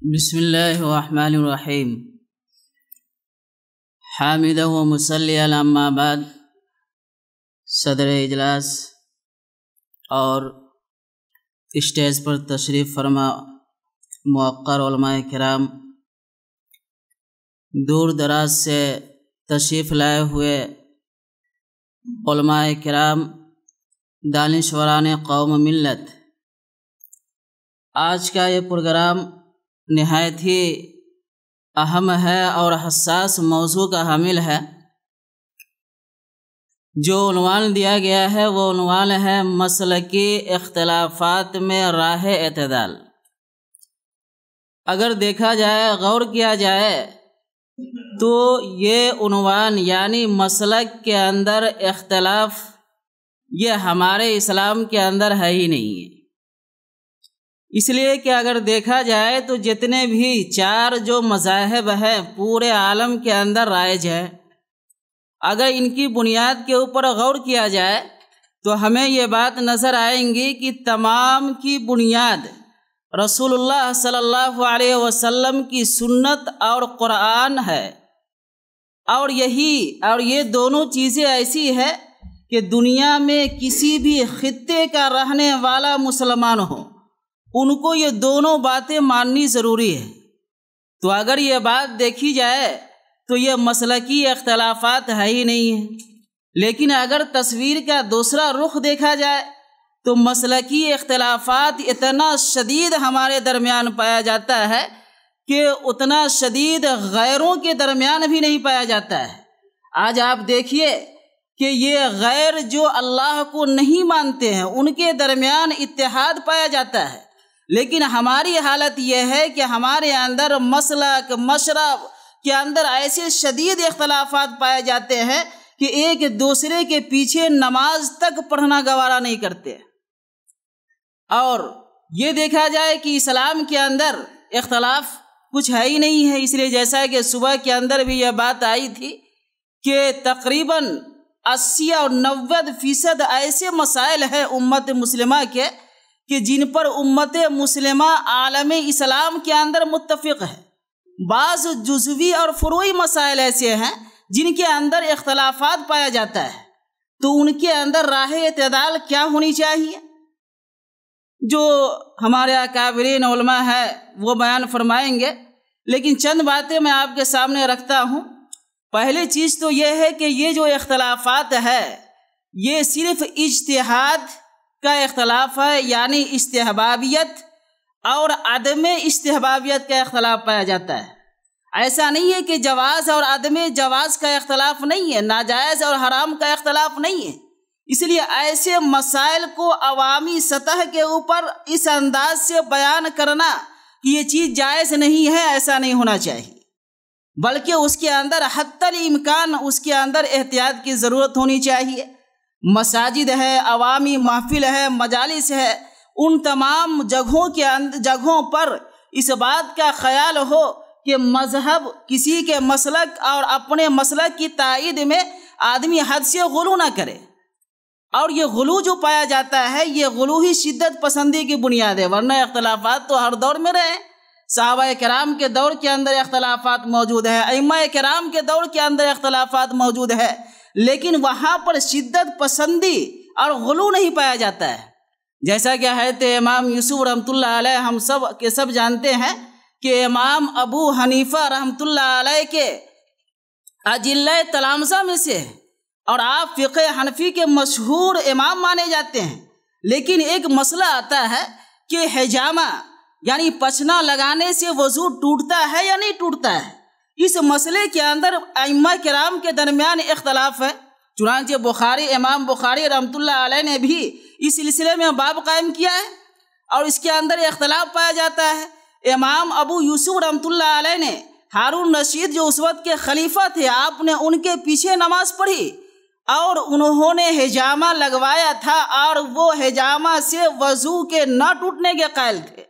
بسم اللہ الرحمن الرحیم حامدہ و مصلی علی اما بعد۔ صدر اجلاس اور اسٹیج پر تشریف فرما موقر علماء کرام، دور دراز سے تشریف لائے ہوئے علماء کرام، دانشوران قوم ملت، آج کا یہ پروگرام نہایت ہی اہم ہے اور حساس موضوع کا حامل ہے۔ جو عنوان دیا گیا ہے وہ عنوان ہے مسلکی اختلافات میں راہ اعتدال۔ اگر دیکھا جائے، غور کیا جائے تو یہ عنوان یعنی مسلک کے اندر اختلاف یہ ہمارے اسلام کے اندر ہے ہی نہیں ہے۔ اس لیے کہ اگر دیکھا جائے تو جتنے بھی چار جو مذاہب ہیں پورے عالم کے اندر رائج ہیں، اگر ان کی بنیاد کے اوپر غور کیا جائے تو ہمیں یہ بات نظر آئیں گی کہ تمام کی بنیاد رسول اللہ صلی اللہ علیہ وسلم کی سنت اور قرآن ہے، اور یہ دونوں چیزیں ایسی ہے کہ دنیا میں کسی بھی خطے کا رہنے والا مسلمان ہو، ان کو یہ دونوں باتیں ماننی ضروری ہے۔ تو اگر یہ بات دیکھی جائے تو یہ مسلکی اختلافات ہے ہی نہیں ہے۔ لیکن اگر تصویر کا دوسرا رخ دیکھا جائے تو مسلکی اختلافات اتنا شدید ہمارے درمیان پایا جاتا ہے کہ اتنا شدید غیروں کے درمیان بھی نہیں پایا جاتا ہے۔ آج آپ دیکھیے کہ یہ غیر جو اللہ کو نہیں مانتے ہیں ان کے درمیان اتحاد پایا جاتا ہے، لیکن ہماری حالت یہ ہے کہ ہمارے اندر مسلک مشرب کے اندر ایسے شدید اختلافات پائے جاتے ہیں کہ ایک دوسرے کے پیچھے نماز تک پڑھنا گوارا نہیں کرتے۔ اور یہ دیکھا جائے کہ اسلام کے اندر اختلاف کچھ ہے ہی نہیں ہے۔ اس لیے جیسا کہ صبح کے اندر بھی یہ بات آئی تھی کہ تقریباً 80 اور 90% ایسے مسائل ہیں امت مسلمہ کے کہ جن پر امت مسلمہ عالم اسلام کے اندر متفق ہے۔ بعض جزوی اور فروعی مسائل ایسے ہیں جن کے اندر اختلافات پایا جاتا ہے، تو ان کے اندر راہ اعتدال کیا ہونی چاہیے؟ جو ہمارے اکابرین علماء ہیں وہ بیان فرمائیں گے، لیکن چند باتیں میں آپ کے سامنے رکھتا ہوں۔ پہلی چیز تو یہ ہے کہ یہ جو اختلافات ہے یہ صرف اجتہاد کا اختلاف ہے، یعنی استحبابیت اور عدم استحبابیت کا اختلاف پایا جاتا ہے۔ ایسا نہیں ہے کہ جواز اور عدم جواز کا اختلاف نہیں ہے، ناجائز اور حرام کا اختلاف نہیں ہے۔ اس لیے ایسے مسائل کو عوامی سطح کے اوپر اس انداز سے بیان کرنا کہ یہ چیز جائز نہیں ہے، ایسا نہیں ہونا چاہیے، بلکہ اس کے اندر حتی الامکان اس کے اندر احتیاط کی ضرورت ہونی چاہیے۔ مساجد ہے، عوامی محفل ہے، مجالس ہے، ان تمام جگہوں پر اس بات کا خیال ہو کہ مذہب کسی کے مسلک اور اپنے مسلک کی تائید میں آدمی حد سے غلو نہ کرے۔ اور یہ غلو جو پایا جاتا ہے یہ غلو ہی شدت پسندی کی بنیاد ہے، ورنہ اختلافات تو ہر دور میں رہے۔ صحابہ کرام کے دور کے اندر اختلافات موجود ہے، ائمہ کرام کے دور کے اندر اختلافات موجود ہے، لیکن وہاں پر شدت پسندی اور غلو نہیں پایا جاتا ہے۔ جیسا کہ حضرت امام یوسف رحمۃ اللہ علیہ ہم سب کے سب جانتے ہیں کہ امام ابو حنیفہ رحمۃ اللہ علیہ کے اجلہ تلامذہ میں سے ہے، اور آپ فقہ حنفی کے مشہور امام مانے جاتے ہیں۔ لیکن ایک مسئلہ آتا ہے کہ حجامہ یعنی پچنا لگانے سے وضو ٹوٹتا ہے یا نہیں ٹوٹتا ہے۔ اس مسئلے کے اندر ائمہ کرام کے درمیان اختلاف ہے، چنانچہ امام بخاری رحمۃ اللہ علیہ نے بھی اس سلسلے میں باب قائم کیا ہے، اور اس کے اندر اختلاف پایا جاتا ہے۔ امام ابو یوسف رحمۃ اللہ علیہ نے ہارون رشید جو اس وقت کے خلیفہ تھے، آپ نے ان کے پیچھے نماز پڑھی اور انہوں نے حجامہ لگوایا تھا، اور وہ حجامہ سے وضو کے نہ ٹوٹنے کے قائل تھے،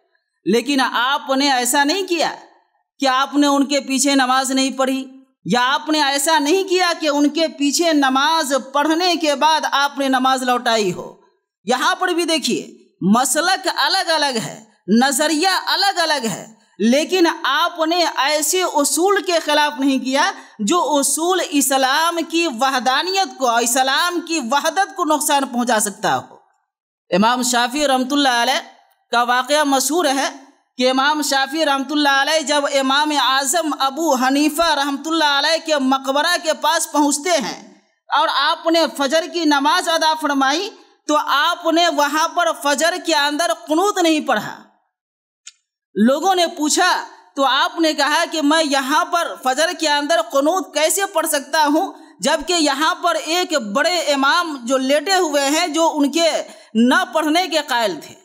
لیکن آپ نے ایسا نہیں کیا کہ آپ نے ان کے پیچھے نماز نہیں پڑھی، یا آپ نے ایسا نہیں کیا کہ ان کے پیچھے نماز پڑھنے کے بعد آپ نے نماز لوٹائی ہو۔ یہاں پر بھی دیکھیے مسلک الگ الگ ہے، نظریہ الگ الگ ہے، لیکن آپ نے ایسے اصول کے خلاف نہیں کیا جو اصول اسلام کی وحدانیت کو، اسلام کی وحدت کو نقصان پہنچا سکتا ہو۔ امام شافعی رحمۃ اللہ علیہ کا واقعہ مشہور ہے کہ امام شافعی رحمۃ اللہ علیہ جب امام اعظم ابو حنیفہ رحمۃ اللہ علیہ کے مقبرہ کے پاس پہنچتے ہیں اور آپ نے فجر کی نماز ادا فرمائی تو آپ نے وہاں پر فجر کے اندر قنوت نہیں پڑھا۔ لوگوں نے پوچھا تو آپ نے کہا کہ میں یہاں پر فجر کے اندر قنوت کیسے پڑھ سکتا ہوں جبکہ یہاں پر ایک بڑے امام جو لیٹے ہوئے ہیں جو ان کے نہ پڑھنے کے قائل تھے۔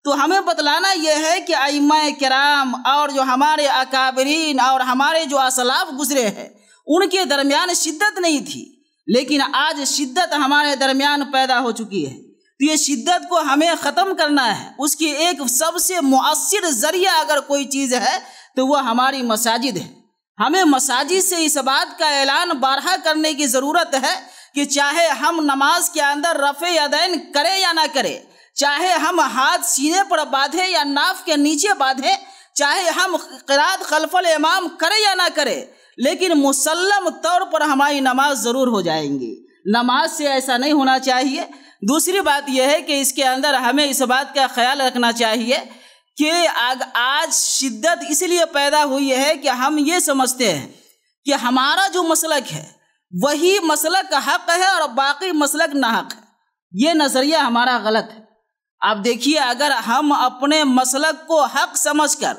تو ہمیں بتلانا یہ ہے کہ ائمہ کرام اور جو ہمارے اکابرین اور ہمارے جو اسلاف گزرے ہیں ان کے درمیان شدت نہیں تھی، لیکن آج شدت ہمارے درمیان پیدا ہو چکی ہے۔ تو یہ شدت کو ہمیں ختم کرنا ہے۔ اس کی ایک سب سے مؤثر ذریعہ اگر کوئی چیز ہے تو وہ ہماری مساجد ہے۔ ہمیں مساجد سے اس بات کا اعلان بارہا کرنے کی ضرورت ہے کہ چاہے ہم نماز کے اندر رفع یدین کریں یا نہ کریں، چاہے ہم ہاتھ سینے پر باندھیں یا ناف کے نیچے باندھیں، چاہے ہم قرات خلف الامام کریں یا نہ کریں، لیکن مسلم طور پر ہماری نماز ضرور ہو جائیں گی۔ نماز سے ایسا نہیں ہونا چاہیے۔ دوسری بات یہ ہے کہ اس کے اندر ہمیں اس بات کا خیال رکھنا چاہیے کہ آج شدت اس لیے پیدا ہوئی ہے کہ ہم یہ سمجھتے ہیں کہ ہمارا جو مسلک ہے وہی مسلک حق ہے اور باقی مسلک ناحق ہے۔ یہ نظریہ ہمارا غلط ہے۔ آپ دیکھیے، اگر ہم اپنے مسلک کو حق سمجھ کر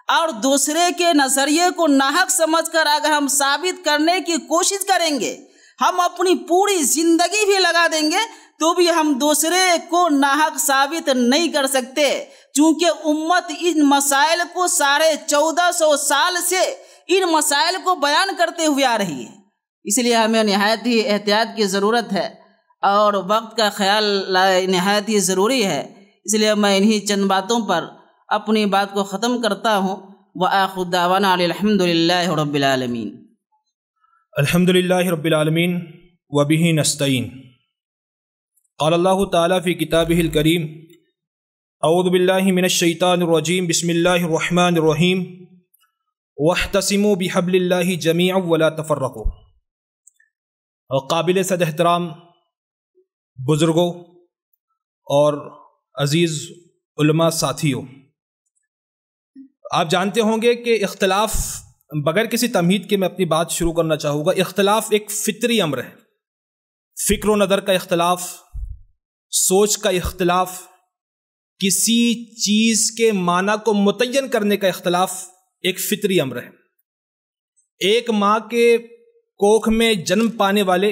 اور دوسرے کے نظریے کو ناحق سمجھ کر اگر ہم ثابت کرنے کی کوشش کریں گے، ہم اپنی پوری زندگی بھی لگا دیں گے تو بھی ہم دوسرے کو ناحق ثابت نہیں کر سکتے، چونکہ امت ان مسائل کو 1450 سال سے ان مسائل کو بیان کرتے ہوئے آ رہی ہے۔ اس لیے ہمیں نہایت ہی احتیاط کی ضرورت ہے اور وقت کا خیال نہایت ہی ضروری ہے۔ اس لیے میں انہی چند باتوں پر اپنی بات کو ختم کرتا ہوں۔ وآخر دعوانا الحمد للہ رب العالمین۔ الحمد للہ رب العالمین وبہ نستعین۔ قال اللہ تعالیٰ فی کتابہ الکریم اعوذ باللہ من الشیطان الرجیم بسم اللہ الرحمن الرحیم واعتصموا بحبل اللہ جمیعا ولا تفرقوا۔ قابل صد احترام بزرگوں اور عزیز علماء ساتھیوں، آپ جانتے ہوں گے کہ اختلاف، بغیر کسی تمہید کے میں اپنی بات شروع کرنا چاہوں گا، اختلاف ایک فطری امر ہے۔ فکر و نظر کا اختلاف، سوچ کا اختلاف، کسی چیز کے معنی کو متعین کرنے کا اختلاف ایک فطری امر ہے۔ ایک ماں کے کوکھ میں جنم پانے والے،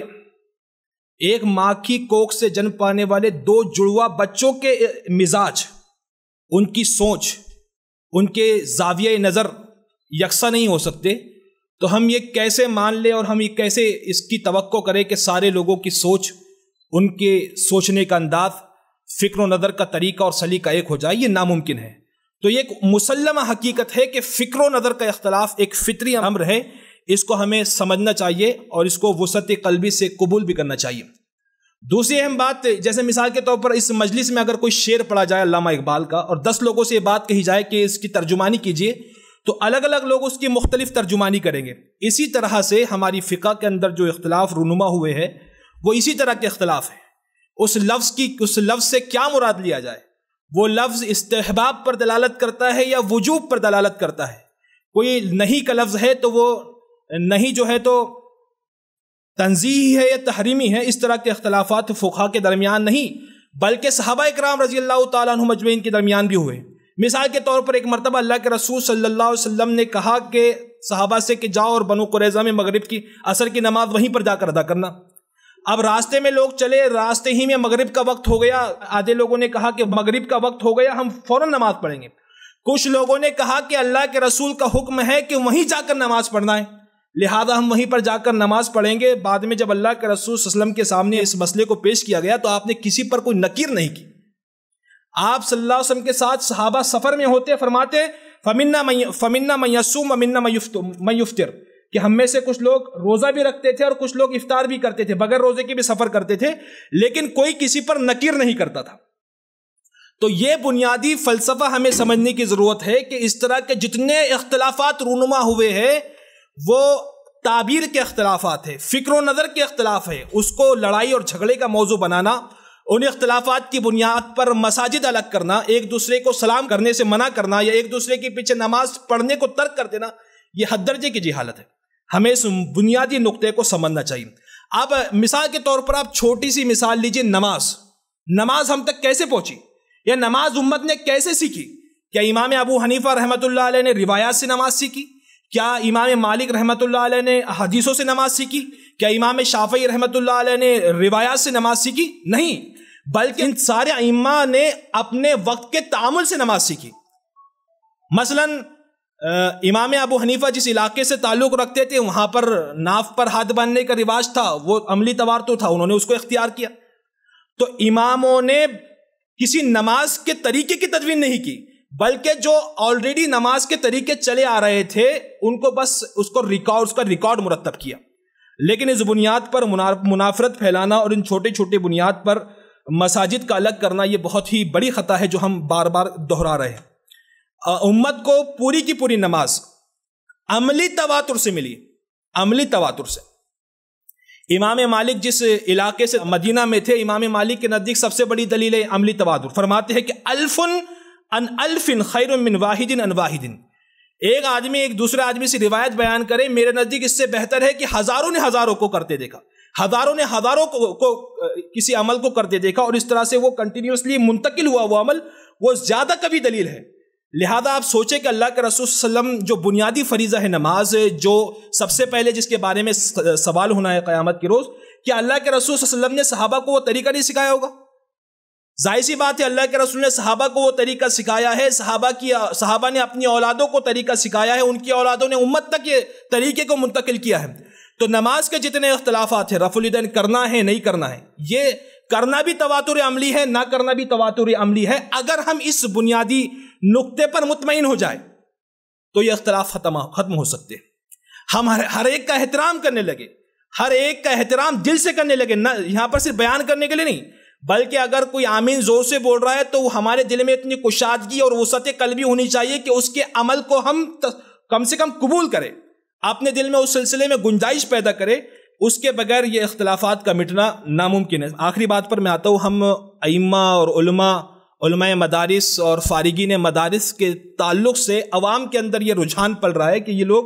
ایک ماں کی کوکھ سے جنم پانے والے دو جڑواں بچوں کے مزاج، ان کی سوچ، ان کے زاویہ نظر یکساں نہیں ہو سکتے۔ تو ہم یہ کیسے مان لیں اور ہم یہ کیسے اس کی توقع کریں کہ سارے لوگوں کی سوچ، ان کے سوچنے کا انداز، فکر و نظر کا طریقہ اور سلیقہ ایک ہو جائے؟ یہ ناممکن ہے۔ تو یہ ایک مسلمہ حقیقت ہے کہ فکر و نظر کا اختلاف ایک فطری امر ہے، اس کو ہمیں سمجھنا چاہیے اور اس کو وسعت قلبی سے قبول بھی کرنا چاہیے۔ دوسری اہم بات، جیسے مثال کے طور پر اس مجلس میں اگر کوئی شعر پڑھا جائے علامہ اقبال کا اور 10 لوگوں سے یہ بات کہی جائے کہ اس کی ترجمانی کیجئے، تو الگ الگ لوگ اس کی مختلف ترجمانی کریں گے۔ اسی طرح سے ہماری فقہ کے اندر جو اختلاف رونما ہوئے ہیں وہ اسی طرح کے اختلاف ہے۔ اس لفظ سے کیا مراد لیا جائے؟ وہ لفظ استحباب پر دلالت کرتا ہے یا وجوب پر دلالت کرتا ہے؟ کوئی نہیں کا لفظ ہے تو وہ نہیں جو ہے تو تنزیہی ہے یا تحریمی ہے؟ اس طرح کے اختلافات فقہا کے درمیان نہیں بلکہ صحابہ اکرام رضی اللہ تعالیٰ عنہم اجمعین کے درمیان بھی ہوئے۔ مثال کے طور پر ایک مرتبہ اللہ کے رسول صلی اللہ علیہ وسلم نے کہا کہ صحابہ سے کہ جاؤ اور بنو قریظہ میں مغرب کی عصر کی نماز وہیں پر جا کر ادا کرنا۔ اب راستے میں لوگ چلے، راستے ہی میں مغرب کا وقت ہو گیا، آدھے لوگوں نے کہا کہ مغرب کا وقت ہو گیا، ہم فوراً نماز پڑھیں گے۔ کچھ لوگوں نے کہا کہ اللہ کے رسول کا حکم ہے کہ وہیں جا کر نماز پڑھنا ہے، لہذا ہم وہیں پر جا کر نماز پڑھیں گے۔ بعد میں جب اللہ کے رسول صلی اللہ علیہ وسلم کے سامنے اس مسئلے کو پیش کیا گیا تو آپ نے کسی پر کوئی نکیر نہیں کی۔ آپ صلی اللہ علیہ وسلم کے ساتھ صحابہ سفر میں ہوتے، فرماتے فَمِنَّا مَن يَصُومُ وَمِنَّا مَن يُفْطِرُ، کہ ہم میں سے کچھ لوگ روزہ بھی رکھتے تھے اور کچھ لوگ افطار بھی کرتے تھے، بغیر روزے کے بھی سفر کرتے تھے، لیکن کوئی کسی پر نکیر نہیں کرتا تھا۔ تو یہ بنیادی فلسفہ ہمیں سمجھنے کی ضرورت ہے کہ اس طرح کے جتنے اختلافات رونما ہوئے ہیں وہ تعبیر کے اختلافات ہیں، فکر و نظر کے اختلاف ہے. اس کو لڑائی اور جھگڑے کا موضوع بنانا، ان اختلافات کی بنیاد پر مساجد الگ کرنا، ایک دوسرے کو سلام کرنے سے منع کرنا یا ایک دوسرے کے پیچھے نماز پڑھنے کو ترک کر دینا، یہ حد درجے کی جہالت ہے. ہمیں اس بنیادی نقطے کو سمجھنا چاہیے. اب مثال کے طور پر آپ چھوٹی سی مثال لیجئے، نماز ہم تک کیسے پہنچی یا نماز امت نے کیسے سیکھی؟ کیا امام ابو حنیفہ رحمۃ اللہ علیہ نے روایات سے نماز سیکھی؟ کیا امام مالک رحمۃ اللہ علیہ نے حدیثوں سے نماز سیکھی؟ کیا امام شافعی رحمۃ اللہ علیہ نے روایات سے نماز سیکھی؟ نہیں، بلکہ ان سارے ائمہ نے اپنے وقت کے تعامل سے نماز سیکھی. مثلا امام ابو حنیفہ جس علاقے سے تعلق رکھتے تھے وہاں پر ناف پر ہاتھ باندھنے کا رواج تھا، وہ عملی تواتر تھا، انہوں نے اس کو اختیار کیا. تو اماموں نے کسی نماز کے طریقے کی تدوین نہیں کی، بلکہ جو آلریڈی نماز کے طریقے چلے آ رہے تھے ان کو بس اس کا ریکارڈ مرتب کیا. لیکن اس بنیاد پر منافرت پھیلانا اور ان چھوٹے چھوٹے بنیاد پر مساجد کا الگ کرنا یہ بہت ہی بڑی خطا ہے جو ہم بار بار دہرا رہے ہیں. امت کو پوری کی پوری نماز عملی تواتر سے ملی، عملی تواتر سے. امام مالک جس علاقے سے مدینہ میں تھے، امام مالک کے نزدیک سب سے بڑی دلیل ہے عملی تواتر. فرماتے ہیں کہ الف عن الف خیر من واحد عن واحد. ایک آدمی ایک دوسرے آدمی سے روایت بیان کرے، میرے نزدیک اس سے بہتر ہے کہ ہزاروں نے ہزاروں کو کرتے دیکھا، ہزاروں نے ہزاروں کو کسی عمل کو کرتے دیکھا اور اس طرح سے وہ کنٹینیوسلی منتقل ہوا وہ عمل، وہ زیادہ کبھی دلیل ہے. لہذا آپ سوچیں کہ اللہ کے رسول صلی اللہ علیہ وسلم جو بنیادی فریضہ ہے نماز، جو سب سے پہلے جس کے بارے میں سوال ہونا ہے قیامت کے روز، کیا اللہ کے رسول صلی اللہ علیہ وسلم نے صحابہ کو وہ طریقہ نہیں سکھایا ہوگا؟ ظاہر سی بات ہے اللہ کے رسول نے صحابہ کو وہ طریقہ سکھایا ہے، صحابہ نے اپنی اولادوں کو طریقہ سکھایا ہے، ان کی اولادوں نے امت تک یہ طریقے کو منتقل کیا ہے. تو نماز کے جتنے اختلافات ہیں، رفع الیدین کرنا ہے نہیں کرنا ہے، یہ کرنا بھی تواتر عملی ہے، نہ کرنا بھی تواتر عملی ہے. اگر ہم اس بنیادی نقطے پر مطمئن ہو جائے تو یہ اختلاف ختم ہو سکتے. ہم ہر ایک کا احترام کرنے لگے، ہر ایک کا احترام دل سے کرنے لگے، نہ یہاں پر صرف بیان کرنے کے لیے نہیں، بلکہ اگر کوئی آمین زور سے بول رہا ہے تو ہمارے دل میں اتنی کشادگی اور وسعت قلبی ہونی چاہیے کہ اس کے عمل کو ہم کم سے کم قبول کریں، اپنے دل میں اس سلسلے میں گنجائش پیدا کرے. اس کے بغیر یہ اختلافات کا مٹنا ناممکن ہے. آخری بات پر میں آتا ہوں. ہم ائمہ اور علماء مدارس اور فارغین مدارس کے تعلق سے عوام کے اندر یہ رجحان پل رہا ہے کہ یہ لوگ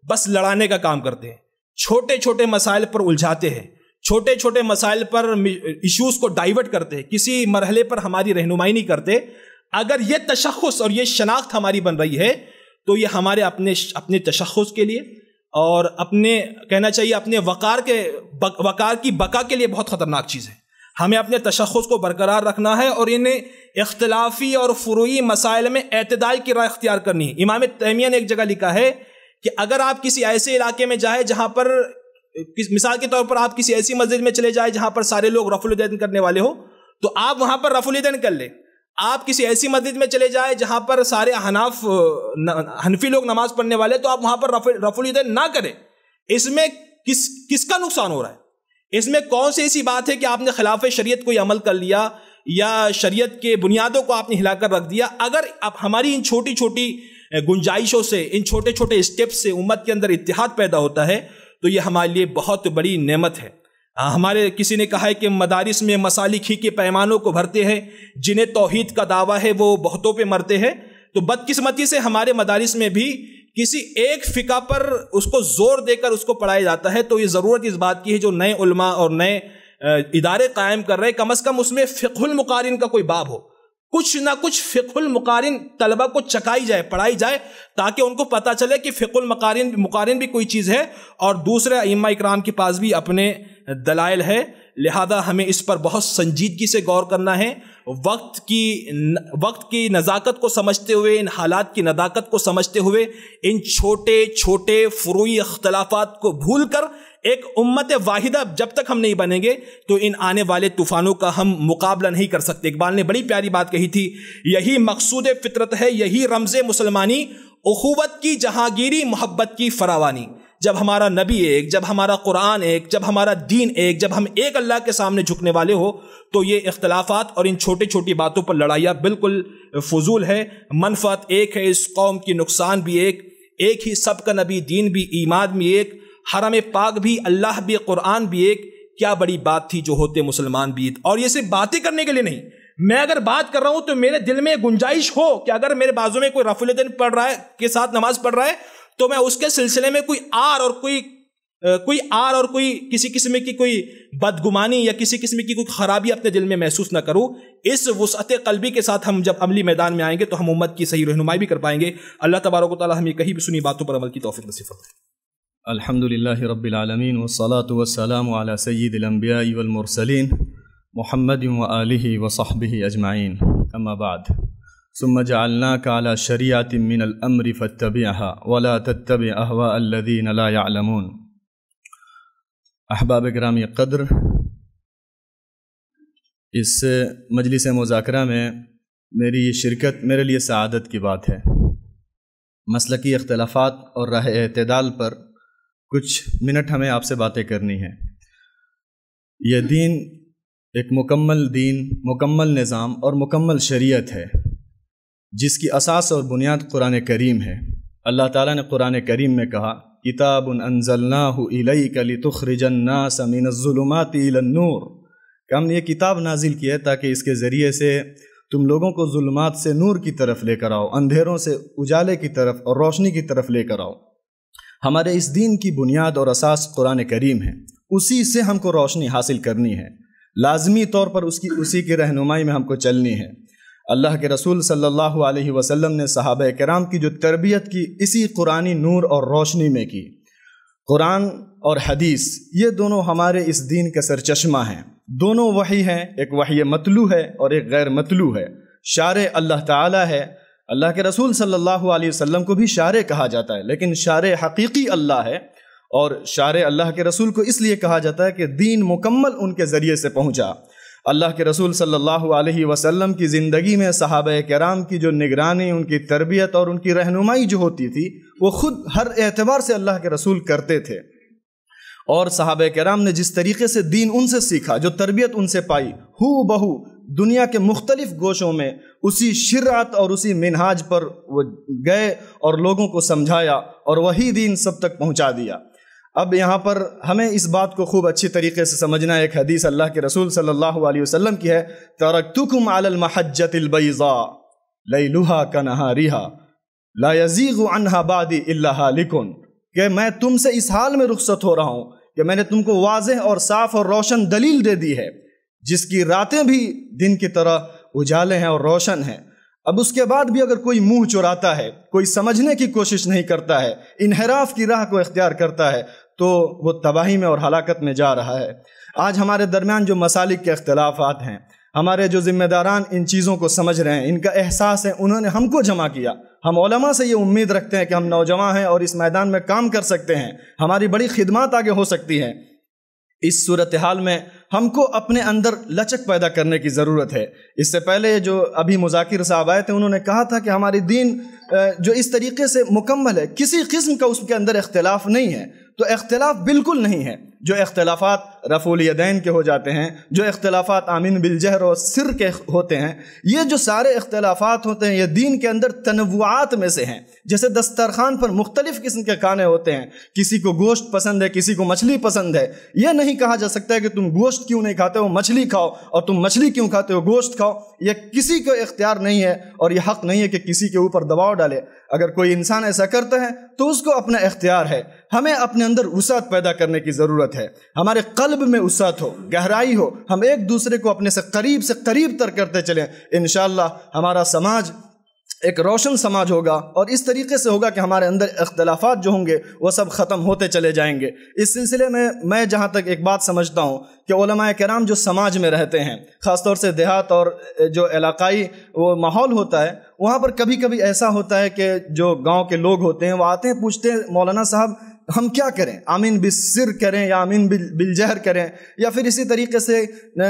بس لڑانے کا کام کرتے ہیں، چھوٹے چھوٹے مسائل پر الجھاتے ہیں، چھوٹے چھوٹے مسائل پر ایشوز کو ڈائیورٹ کرتے ہیں، کسی مرحلے پر ہماری رہنمائی نہیں کرتے. اگر یہ تشخص اور یہ شناخت ہماری بن رہی ہے تو یہ ہمارے اپنے تشخص کے لیے اور اپنے کہنا چاہیے اپنے وقار کی بقا کے لیے بہت خطرناک چیز ہے. ہمیں اپنے تشخص کو برقرار رکھنا ہے اور ان اختلافی اور فروعی مسائل میں اعتدال کی راہ اختیار کرنی ہے. امام تیمیہ نے ایک جگہ لکھا ہے کہ اگر آپ کسی ایسے علاقے میں جائیں جہاں پر مثال کے طور پر آپ کسی ایسی مسجد میں چلے جائیں جہاں پر سارے لوگ رفع الیدین کرنے والے ہو تو آپ وہاں پر رفع الیدین کر لیں. آپ کسی ایسی مسجد میں چلے جائیں جہاں پر سارے حنفی لوگ نماز پڑھنے والے تو آپ وہاں پر رفع الیدین نہ کریں. اس میں کس کا نقصان ہو رہا ہے؟ اس میں کون سی ایسی بات ہے کہ آپ نے خلاف شریعت کوئی عمل کر لیا یا شریعت کے بنیادوں کو آپ نے ہلا کر رکھ دیا؟ اگر اب ہماری ان چھوٹی چھوٹی گنجائشوں سے، ان چھوٹے چھوٹے اسٹیپ سے امت کے اندر اتحاد پیدا ہوتا ہے تو یہ ہمارے لیے بہت بڑی نعمت ہے. ہمارے کسی نے کہا ہے کہ مدارس میں مسالک ہی کے پیمانوں کو بھرتے ہیں، جنہیں توحید کا دعویٰ ہے وہ بہتوں پہ مرتے ہیں. تو بدقسمتی سے ہمارے مدارس میں بھی کسی ایک فقہ پر اس کو زور دے کر اس کو پڑھایا جاتا ہے. تو یہ ضرورت اس بات کی ہے جو نئے علماء اور نئے ادارے قائم کر رہے کم از کم اس میں فقہ المقارن کا کوئی باب ہو، کچھ نہ کچھ فقہ المقارن طلبہ کو چکائی جائے، پڑھائی جائے تاکہ ان کو پتہ چلے کہ فقہ المقارن بھی کوئی چیز ہے اور دوسرے ائمہ اکرام کے پاس بھی اپنے دلائل ہے. لہذا ہمیں اس پر بہت سنجیدگی سے غور کرنا ہے. وقت کی نزاکت کو سمجھتے ہوئے، ان حالات کی نداکت کو سمجھتے ہوئے، ان چھوٹے چھوٹے فروعی اختلافات کو بھول کر ایک امت واحدہ جب تک ہم نہیں بنیں گے تو ان آنے والے طوفانوں کا ہم مقابلہ نہیں کر سکتے. اقبال نے بڑی پیاری بات کہی تھی، یہی مقصود فطرت ہے، یہی رمز مسلمانی، اخوت کی جہانگیری، محبت کی فراوانی. جب ہمارا نبی ایک، جب ہمارا قرآن ایک، جب ہمارا دین ایک، جب ہم ایک اللہ کے سامنے جھکنے والے ہو، تو یہ اختلافات اور ان چھوٹی چھوٹی باتوں پر لڑائیاں بالکل فضول ہے۔ منفعت ایک ہے اس قوم کی، نقصان بھی ایک ہی، سب کا نبی، دین بھی، ایمان بھی ایک، حرم پاک بھی، اللہ بھی، قرآن بھی ایک۔ کیا بڑی بات تھی جو ہوتے مسلمان بھی۔ اور یہ صرف باتیں کرنے کے لیے نہیں، میں اگر بات کر رہا ہوں تو میرے دل میں گنجائش ہو کہ اگر میرے بازو میں کوئی رفع الدین پڑھ رہا ہے کے ساتھ نماز پڑھ رہا ہے تو میں اس کے سلسلے میں کوئی آر اور کوئی کسی قسم کی کوئی بدگمانی یا کسی قسم کی کوئی خرابی اپنے دل میں محسوس نہ کروں۔ اس وسعت قلبی کے ساتھ ہم جب عملی میدان میں آئیں گے تو ہم امت کی صحیح رہنمائی بھی کر پائیں گے۔ اللہ تبارک و تعالی ہمیں کہیں بھی سنی باتوں پر عمل کی توفیق نصیب فرمائے۔ الحمدللہ رب العالمین والصلاة والسلام علی سید الانبیاء والمرسلین محمد وآلہ وصحبہ اجمعین، اما بعد، ثم جعلناک علی شریعۃ من الامر فاتبعها ولا تتبع اہواء الذین لا يعلمون۔ احباب گرامی قدر، اس مجلس مذاکرہ میں میری یہ شرکت میرے لیے سعادت کی بات ہے۔ مسلکی اختلافات اور راہ اعتدال پر کچھ منٹ ہمیں آپ سے باتیں کرنی ہیں۔ یہ دین ایک مکمل دین، مکمل نظام اور مکمل شریعت ہے جس کی اساس اور بنیاد قرآن کریم ہے۔ اللہ تعالیٰ نے قرآن کریم میں کہا، کتاب انزلناہ الیک لتخرج الناس من الظلمات الی النور، کہ ہم نے یہ کتاب نازل کی ہے تاکہ اس کے ذریعے سے تم لوگوں کو ظلمات سے نور کی طرف لے کر آؤ، اندھیروں سے اجالے کی طرف اور روشنی کی طرف لے کر آؤ۔ ہمارے اس دین کی بنیاد اور اساس قرآن کریم ہے، اسی سے ہم کو روشنی حاصل کرنی ہے، لازمی طور پر اسی کی رہنمائی میں ہم کو چلنی ہے۔ اللہ کے رسول صلی اللہ علیہ وسلم نے صحابہ کرام کی جو تربیت کی اسی قرآنی نور اور روشنی میں کی۔ قرآن اور حدیث یہ دونوں ہمارے اس دین کا سرچشمہ ہیں، دونوں وحی ہیں، ایک وحی متلو ہے اور ایک غیر متلو ہے۔ شارع اللہ تعالی ہے، اللہ کے رسول صلی اللہ علیہ وسلم کو بھی شارع کہا جاتا ہے، لیکن شارع حقیقی اللہ ہے، اور شارع اللہ کے رسول کو اس لیے کہا جاتا ہے کہ دین مکمل ان کے ذریعے سے پہنچا۔ اللہ کے رسول صلی اللہ علیہ وسلم کی زندگی میں صحابہ کرام کی جو نگرانی، ان کی تربیت اور ان کی رہنمائی جو ہوتی تھی وہ خود ہر اعتبار سے اللہ کے رسول کرتے تھے، اور صحابہ کرام نے جس طریقے سے دین ان سے سیکھا، جو تربیت ان سے پائی، ہو بہو دنیا کے مختلف گوشوں میں اسی شرعت اور اسی منہاج پر وہ گئے اور لوگوں کو سمجھایا اور وہی دین سب تک پہنچا دیا۔ اب یہاں پر ہمیں اس بات کو خوب اچھی طریقے سے سمجھنا ہے۔ ایک حدیث اللہ کے رسول صلی اللہ علیہ وسلم کی ہے، ترکتکم علی المحجۃ البیضاء لیلھا کنہارھا لا یزیغ عنہا بعدی الا ہالک، کہ میں تم سے اس حال میں رخصت ہو رہا ہوں کہ میں نے تم کو واضح اور صاف اور روشن دلیل دے دی ہے جس کی راتیں بھی دن کی طرح اجالے ہیں اور روشن ہیں۔ اب اس کے بعد بھی اگر کوئی منہ چراتا ہے، کوئی سمجھنے کی کوشش نہیں کرتا ہے، انحراف کی راہ کو اختیار کرتا ہے، تو وہ تباہی میں اور ہلاکت میں جا رہا ہے۔ آج ہمارے درمیان جو مسالک کے اختلافات ہیں، ہمارے جو ذمہ داران ان چیزوں کو سمجھ رہے ہیں، ان کا احساس ہے، انہوں نے ہم کو جمع کیا۔ ہم علماء سے یہ امید رکھتے ہیں کہ ہم نوجوان ہیں اور اس میدان میں کام کر سکتے ہیں، ہماری بڑی خدمات آگے ہو سکتی ہیں۔ اس صورتحال میں ہم کو اپنے اندر لچک پیدا کرنے کی ضرورت ہے۔ اس سے پہلے جو ابھی مذاکر صاحب آئے تھے، انہوں نے کہا تھا کہ ہماری دین جو اس طریقے سے مکمل ہے، کسی قسم کا اس کے اندر اختلاف نہیں ہے، تو اختلاف بالکل نہیں ہے۔ جو اختلافات رفع الیدین کے ہو جاتے ہیں، جو اختلافات آمین بالجہر اور سر کے ہوتے ہیں، یہ جو سارے اختلافات ہوتے ہیں یہ دین کے اندر تنوعات میں سے ہیں۔ جیسے دسترخوان پر مختلف قسم کے کھانے ہوتے ہیں، کسی کو گوشت پسند ہے، کسی کو مچھلی پسند ہے، یہ نہیں کہا جا سکتا ہے کہ تم گوشت کیوں نہیں کھاتے ہو مچھلی کھاؤ، اور تم مچھلی کیوں کھاتے ہو گوشت کھاؤ۔ یہ کسی کو اختیار نہیں ہے اور یہ حق نہیں ہے کہ کسی کے اوپر دباؤ ڈالے۔ اگر کوئی انسان ایسا کرتا ہے تو اس کو اپنا اختیار ہے۔ ہمیں اپنے اندر وسعت پیدا کرنے کی ضرورت ہے، ہمارے قلب میں وسعت ہو، گہرائی ہو، ہم ایک دوسرے کو اپنے سے قریب تر کرتے چلیں۔ انشاءاللہ ہمارا سماج ایک روشن سماج ہوگا، اور اس طریقے سے ہوگا کہ ہمارے اندر اختلافات جو ہوں گے وہ سب ختم ہوتے چلے جائیں گے۔ اس سلسلے میں جہاں تک ایک بات سمجھتا ہوں کہ علماء کرام جو سماج میں رہتے ہیں، خاص طور سے دیہات اور جو علاقائی وہ ماحول ہوتا ہے، وہاں پر کبھی کبھی ایسا ہوتا ہے کہ جو گاؤں کے لوگ ہوتے ہیں وہ آتے ہیں، پوچھتے ہیں مولانا صاحب ہم کیا کریں؟ آمین بالسر کریں یا آمین بالجہر کریں، یا پھر اسی طریقے سے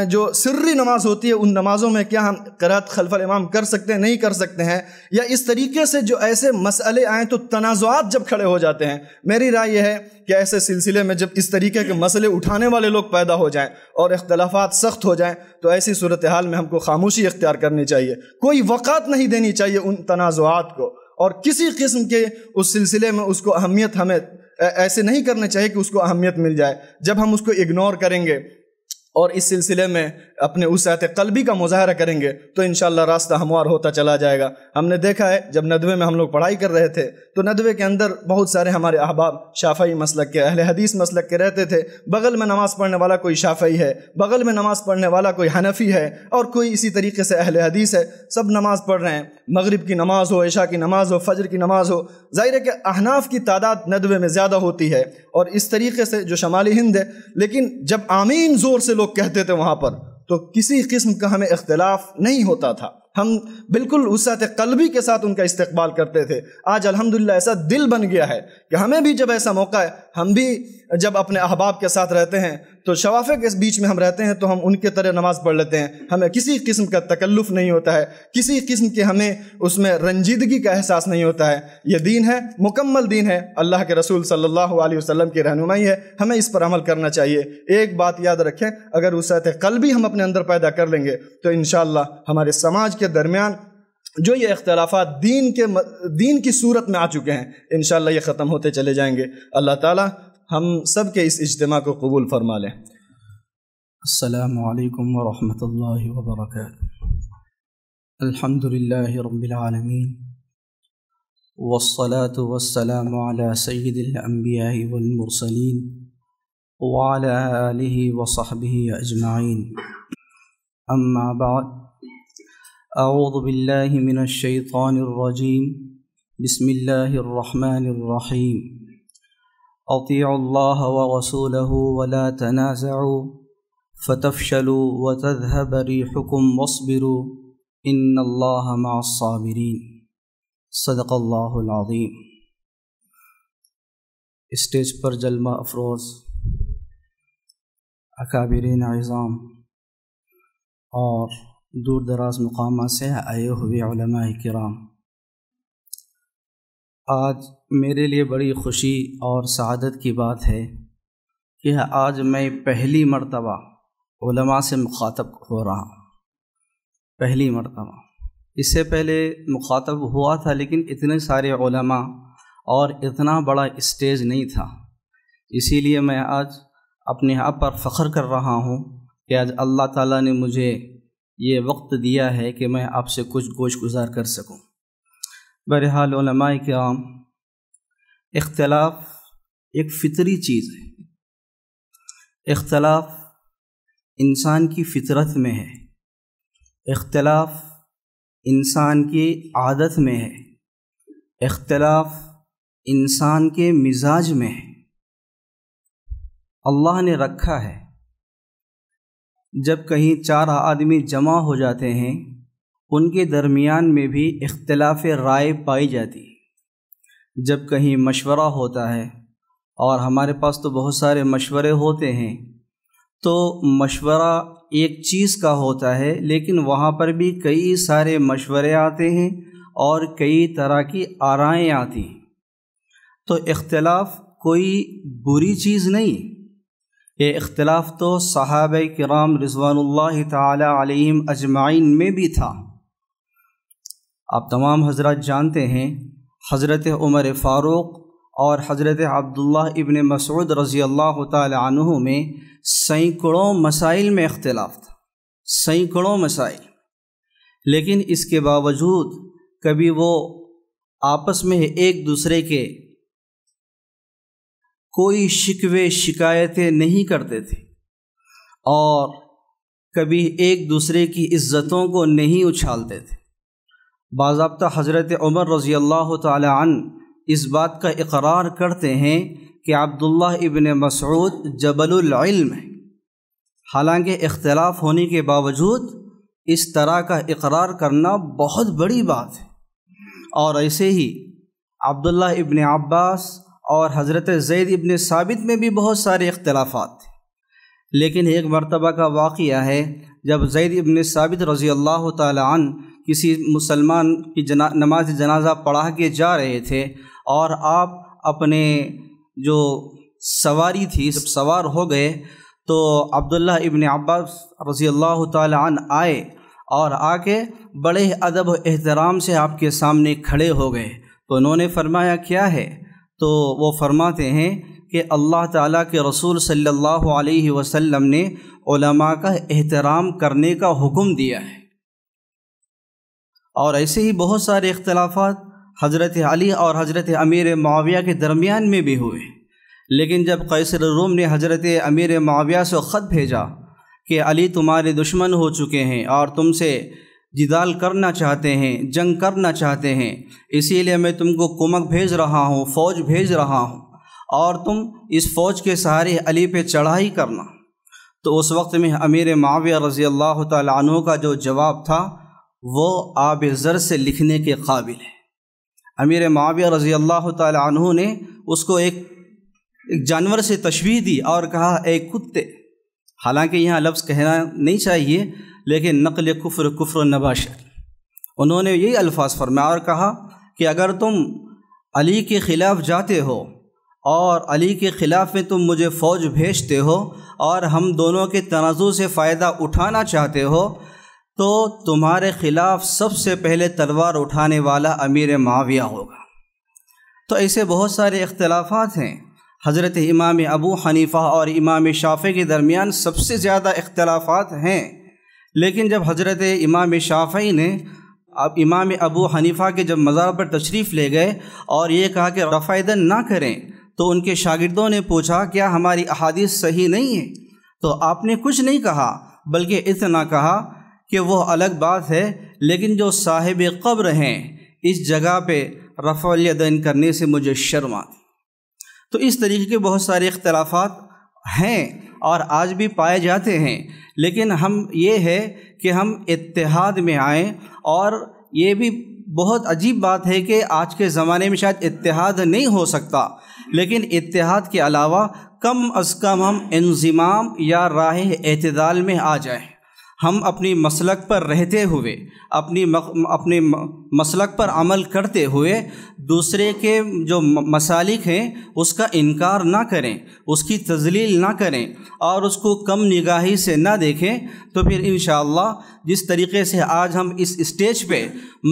جو سری نماز ہوتی ہے ان نمازوں میں کیا ہم قرات خلف الامام کر سکتے ہیں نہیں کر سکتے ہیں، یا اس طریقے سے جو ایسے مسئلے آئیں تو تنازعات جب کھڑے ہو جاتے ہیں، میری رائے یہ ہے کہ ایسے سلسلے میں جب اس طریقے کے مسئلے اٹھانے والے لوگ پیدا ہو جائیں اور اختلافات سخت ہو جائیں تو ایسی صورتحال میں ہم کو خاموشی اختیار کرنی چاہیے، کوئی وقعت نہیں دینی چاہیے ان تنازعات کو، اور کسی قسم کے اس سلسلے میں اس کو اہمیت ہمیں ایسے نہیں کرنا چاہیے کہ اس کو اہمیت مل جائے۔ جب ہم اس کو اگنور کریں گے اور اس سلسلے میں اپنے وسعت قلبی کا مظاہرہ کریں گے تو انشاءاللہ راستہ ہموار ہوتا چلا جائے گا۔ ہم نے دیکھا ہے جب ندوے میں ہم لوگ پڑھائی کر رہے تھے تو ندوے کے اندر بہت سارے ہمارے احباب شافعی مسلک کے، اہل حدیث مسلک کے رہتے تھے، بغل میں نماز پڑھنے والا کوئی شافعی ہے، بغل میں نماز پڑھنے والا کوئی حنفی ہے، اور کوئی اسی طریقے سے اہل حدیث ہے، سب نماز پڑھ رہے ہیں، مغرب کی نماز ہو، عشاء کی نماز ہو، فجر کی نماز ہو، ظاہر ہے کہ احناف کی تعداد ندوے میں زیادہ ہوتی ہے، اور اس طریقے سے جو شمالی ہند ہے، لیکن جب آمین زور سے لوگ کہتے تھے وہاں پر تو کسی قسم کا ہمیں اختلاف نہیں ہوتا تھا، ہم بالکل وسعت قلبی کے ساتھ ان کا استقبال کرتے تھے۔ آج الحمدللہ ایسا دل بن گیا ہے کہ ہمیں بھی جب ایسا موقع ہے، ہم بھی جب اپنے احباب کے ساتھ رہتے ہیں تو شوافع کے بیچ میں ہم رہتے ہیں تو ہم ان کے طرح نماز پڑھ لیتے ہیں، ہمیں کسی قسم کا تکلف نہیں ہوتا ہے، کسی قسم کے ہمیں اس میں رنجیدگی کا احساس نہیں ہوتا ہے۔ یہ دین ہے، مکمل دین ہے، اللہ کے رسول صلی اللہ علیہ وسلم کی رہنمائی ہے، ہمیں اس پر عمل کرنا چاہیے۔ ایک بات یاد رکھیں، اگر وسعت قلبی ہم اپنے اندر پیدا کر لیں گے تو انشاءاللہ ہمارے سماج کے درمیان جو یہ اختلافات دین کی صورت میں آ چکے ہیں انشاءاللہ یہ ختم ہوتے چلے جائیں گے۔ اللہ تعالی ہم سب کے اس اجتماع کو قبول فرما لیں۔ السلام علیکم ورحمۃ اللہ وبرکاتہ۔ الحمد للہ رب العالمین والصلاة والسلام علی سید الانبیاء والمرسلین وعلی آلہ وصحبہ اجمعین، اما بعد، اعوذ باللہ من الشیطان الرجیم، بسم اللہ الرحمن الرحیم، اطیعوا اللہ ورسولہ ولا تنازعوا فتفشلوا وتذهب ريحكم واصبروا ان اللہ مع الصابرین، صدق اللہ العظیم۔ اسٹیج پر جلوہ افروز اکابرین اعظام اور دور دراز مقامات سے آئے ہوئے علماء کرام، آج میرے لیے بڑی خوشی اور سعادت کی بات ہے کہ آج میں پہلی مرتبہ علماء سے مخاطب ہو رہا ہوں، پہلی مرتبہ۔ اس سے پہلے مخاطب ہوا تھا لیکن اتنے سارے علماء اور اتنا بڑا اسٹیج نہیں تھا، اسی لیے میں آج اپنے آپ پر فخر کر رہا ہوں کہ آج اللہ تعالیٰ نے مجھے یہ وقت دیا ہے کہ میں آپ سے کچھ گوش گزار کر سکوں۔ بہرحال علماء کرام، اختلاف ایک فطری چیز ہے، اختلاف انسان کی فطرت میں ہے، اختلاف انسان کی عادت میں ہے، اختلاف انسان کے مزاج میں ہے، اللہ نے رکھا ہے۔ جب کہیں چار آدمی جمع ہو جاتے ہیں ان کے درمیان میں بھی اختلاف رائے پائی جاتی ہے۔ جب کہیں مشورہ ہوتا ہے، اور ہمارے پاس تو بہت سارے مشورے ہوتے ہیں، تو مشورہ ایک چیز کا ہوتا ہے لیکن وہاں پر بھی کئی سارے مشورے آتے ہیں اور کئی طرح کی آرائیں آتی ہیں۔ تو اختلاف کوئی بری چیز نہیں، یہ اختلاف تو صحابہ کرام رضوان اللہ تعالی علیہم اجمعین میں بھی تھا۔ آپ تمام حضرات جانتے ہیں حضرت عمر فاروق اور حضرت عبداللہ ابن مسعود رضی اللہ تعالی عنہ میں سینکڑوں مسائل میں اختلاف تھا، سینکڑوں مسائل، لیکن اس کے باوجود کبھی وہ آپس میں ایک دوسرے کے کوئی شکوے شکایتیں نہیں کرتے تھے اور کبھی ایک دوسرے کی عزتوں کو نہیں اچھالتے تھے۔ باضابطہ حضرت عمر رضی اللہ تعالی عنہ اس بات کا اقرار کرتے ہیں کہ عبداللہ ابن مسعود جبل العلم ہے، حالانکہ اختلاف ہونے کے باوجود اس طرح کا اقرار کرنا بہت بڑی بات ہے۔ اور ایسے ہی عبداللہ ابن عباس اور حضرت زید ابن ثابت میں بھی بہت سارے اختلافات تھے، لیکن ایک مرتبہ کا واقعہ ہے جب زید ابن ثابت رضی اللہ تعالی عنہ کسی مسلمان کی نماز جنازہ پڑھا کے جا رہے تھے، اور آپ اپنے جو سواری تھی جب سوار ہو گئے تو عبداللہ ابن عباس رضی اللہ تعالی عنہ آئے اور آ کے بڑے ادب و احترام سے آپ کے سامنے کھڑے ہو گئے۔ تو انہوں نے فرمایا کیا ہے؟ تو وہ فرماتے ہیں کہ اللہ تعالیٰ کے رسول صلی اللہ علیہ وسلم نے علماء کا احترام کرنے کا حکم دیا ہے۔ اور ایسے ہی بہت سارے اختلافات حضرت علی اور حضرت امیر معاویہ کے درمیان میں بھی ہوئے، لیکن جب قیصر روم نے حضرت امیر معاویہ سے خط بھیجا کہ علی تمہارے دشمن ہو چکے ہیں اور تم سے جدال کرنا چاہتے ہیں، جنگ کرنا چاہتے ہیں، اسی لیے میں تم کو کمک بھیج رہا ہوں، فوج بھیج رہا ہوں، اور تم اس فوج کے سہارے علی پہ چڑھائی کرنا، تو اس وقت میں امیر معاویہ رضی اللہ تعالی عنہ کا جو جواب تھا وہ آب زر سے لکھنے کے قابل ہے۔ امیر معاویہ رضی اللہ تعالی عنہ نے اس کو ایک جانور سے تشبیہ دی اور کہا اے کتے، حالانکہ یہاں لفظ کہنا نہیں چاہیے، لیکن نقل کفر کفر نباشر، انہوں نے یہی الفاظ فرمایا اور کہا کہ اگر تم علی کے خلاف جاتے ہو اور علی کے خلاف میں تم مجھے فوج بھیجتے ہو اور ہم دونوں کے تنازع سے فائدہ اٹھانا چاہتے ہو تو تمہارے خلاف سب سے پہلے تلوار اٹھانے والا امیر معاویہ ہوگا۔ تو ایسے بہت سارے اختلافات ہیں۔ حضرت امام ابو حنیفہ اور امام شافعی کے درمیان سب سے زیادہ اختلافات ہیں، لیکن جب حضرت امام شافعی نے امام ابو حنیفہ کے جب مزار پر تشریف لے گئے اور یہ کہا کہ رفع یدین نہ کریں، تو ان کے شاگردوں نے پوچھا کیا ہماری احادیث صحیح نہیں ہے؟ تو آپ نے کچھ نہیں کہا، بلکہ اتنا کہا کہ وہ الگ بات ہے، لیکن جو صاحب قبر ہیں اس جگہ پہ رفع الیدین کرنے سے مجھے شرم آتی۔ تو اس طریقے کے بہت سارے اختلافات ہیں اور آج بھی پائے جاتے ہیں، لیکن ہم یہ ہے کہ ہم اتحاد میں آئیں، اور یہ بھی بہت عجیب بات ہے کہ آج کے زمانے میں شاید اتحاد نہیں ہو سکتا، لیکن اتحاد کے علاوہ کم از کم ہم انضمام یا راہ اعتدال میں آ جائیں۔ ہم اپنی مسلک پر رہتے ہوئے، اپنے مسلک پر عمل کرتے ہوئے دوسرے کے جو مسالک ہیں اس کا انکار نہ کریں، اس کی تذلیل نہ کریں اور اس کو کم نگاہی سے نہ دیکھیں، تو پھر انشاءاللہ جس طریقے سے آج ہم اس اسٹیج پہ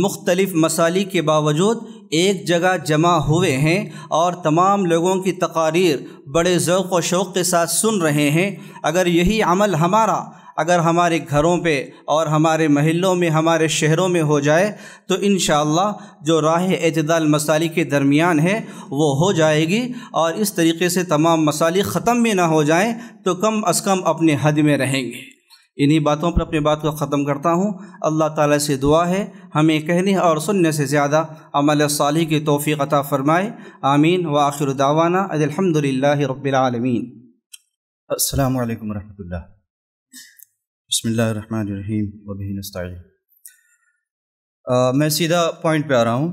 مختلف مسالک کے باوجود ایک جگہ جمع ہوئے ہیں اور تمام لوگوں کی تقاریر بڑے ذوق و شوق کے ساتھ سن رہے ہیں، اگر یہی عمل ہمارا اگر ہمارے گھروں پہ اور ہمارے محلوں میں، ہمارے شہروں میں ہو جائے تو انشاءاللہ جو راہ اعتدال مسالک کے درمیان ہے وہ ہو جائے گی، اور اس طریقے سے تمام مسالک ختم بھی نہ ہو جائیں تو کم از کم اپنے حد میں رہیں گے۔ انہی باتوں پر اپنی بات کو ختم کرتا ہوں۔ اللہ تعالیٰ سے دعا ہے ہمیں کہنے اور سننے سے زیادہ عمل صالح کی توفیق عطا فرمائے، آمین۔ وآخر دعوانا الحمدللہ رب العالمین۔ السلام علیکم ورحمۃ اللہ۔ بسم اللہ الرحمن الرحیم وبہ نستعین۔ میں سیدھا پوائنٹ پہ آ رہا ہوں۔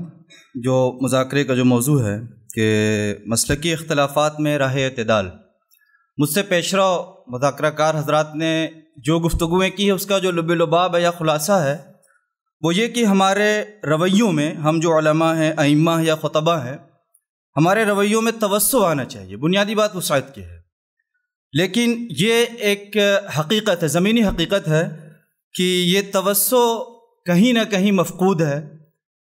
جو مذاکرے کا جو موضوع ہے کہ مسلکی اختلافات میں راہ اعتدال، مجھ سے پیشرو مذاکرہ کار حضرات نے جو گفتگویں کی ہے اس کا جو لب لباب ہے یا خلاصہ ہے وہ یہ کہ ہمارے رویوں میں، ہم جو علماء ہیں، ائمہ یا خطبہ ہیں، ہمارے رویوں میں توسع آنا چاہیے۔ بنیادی بات وسعت کی ہے، لیکن یہ ایک حقیقت ہے، زمینی حقیقت ہے کہ یہ توسع کہیں نہ کہیں مفقود ہے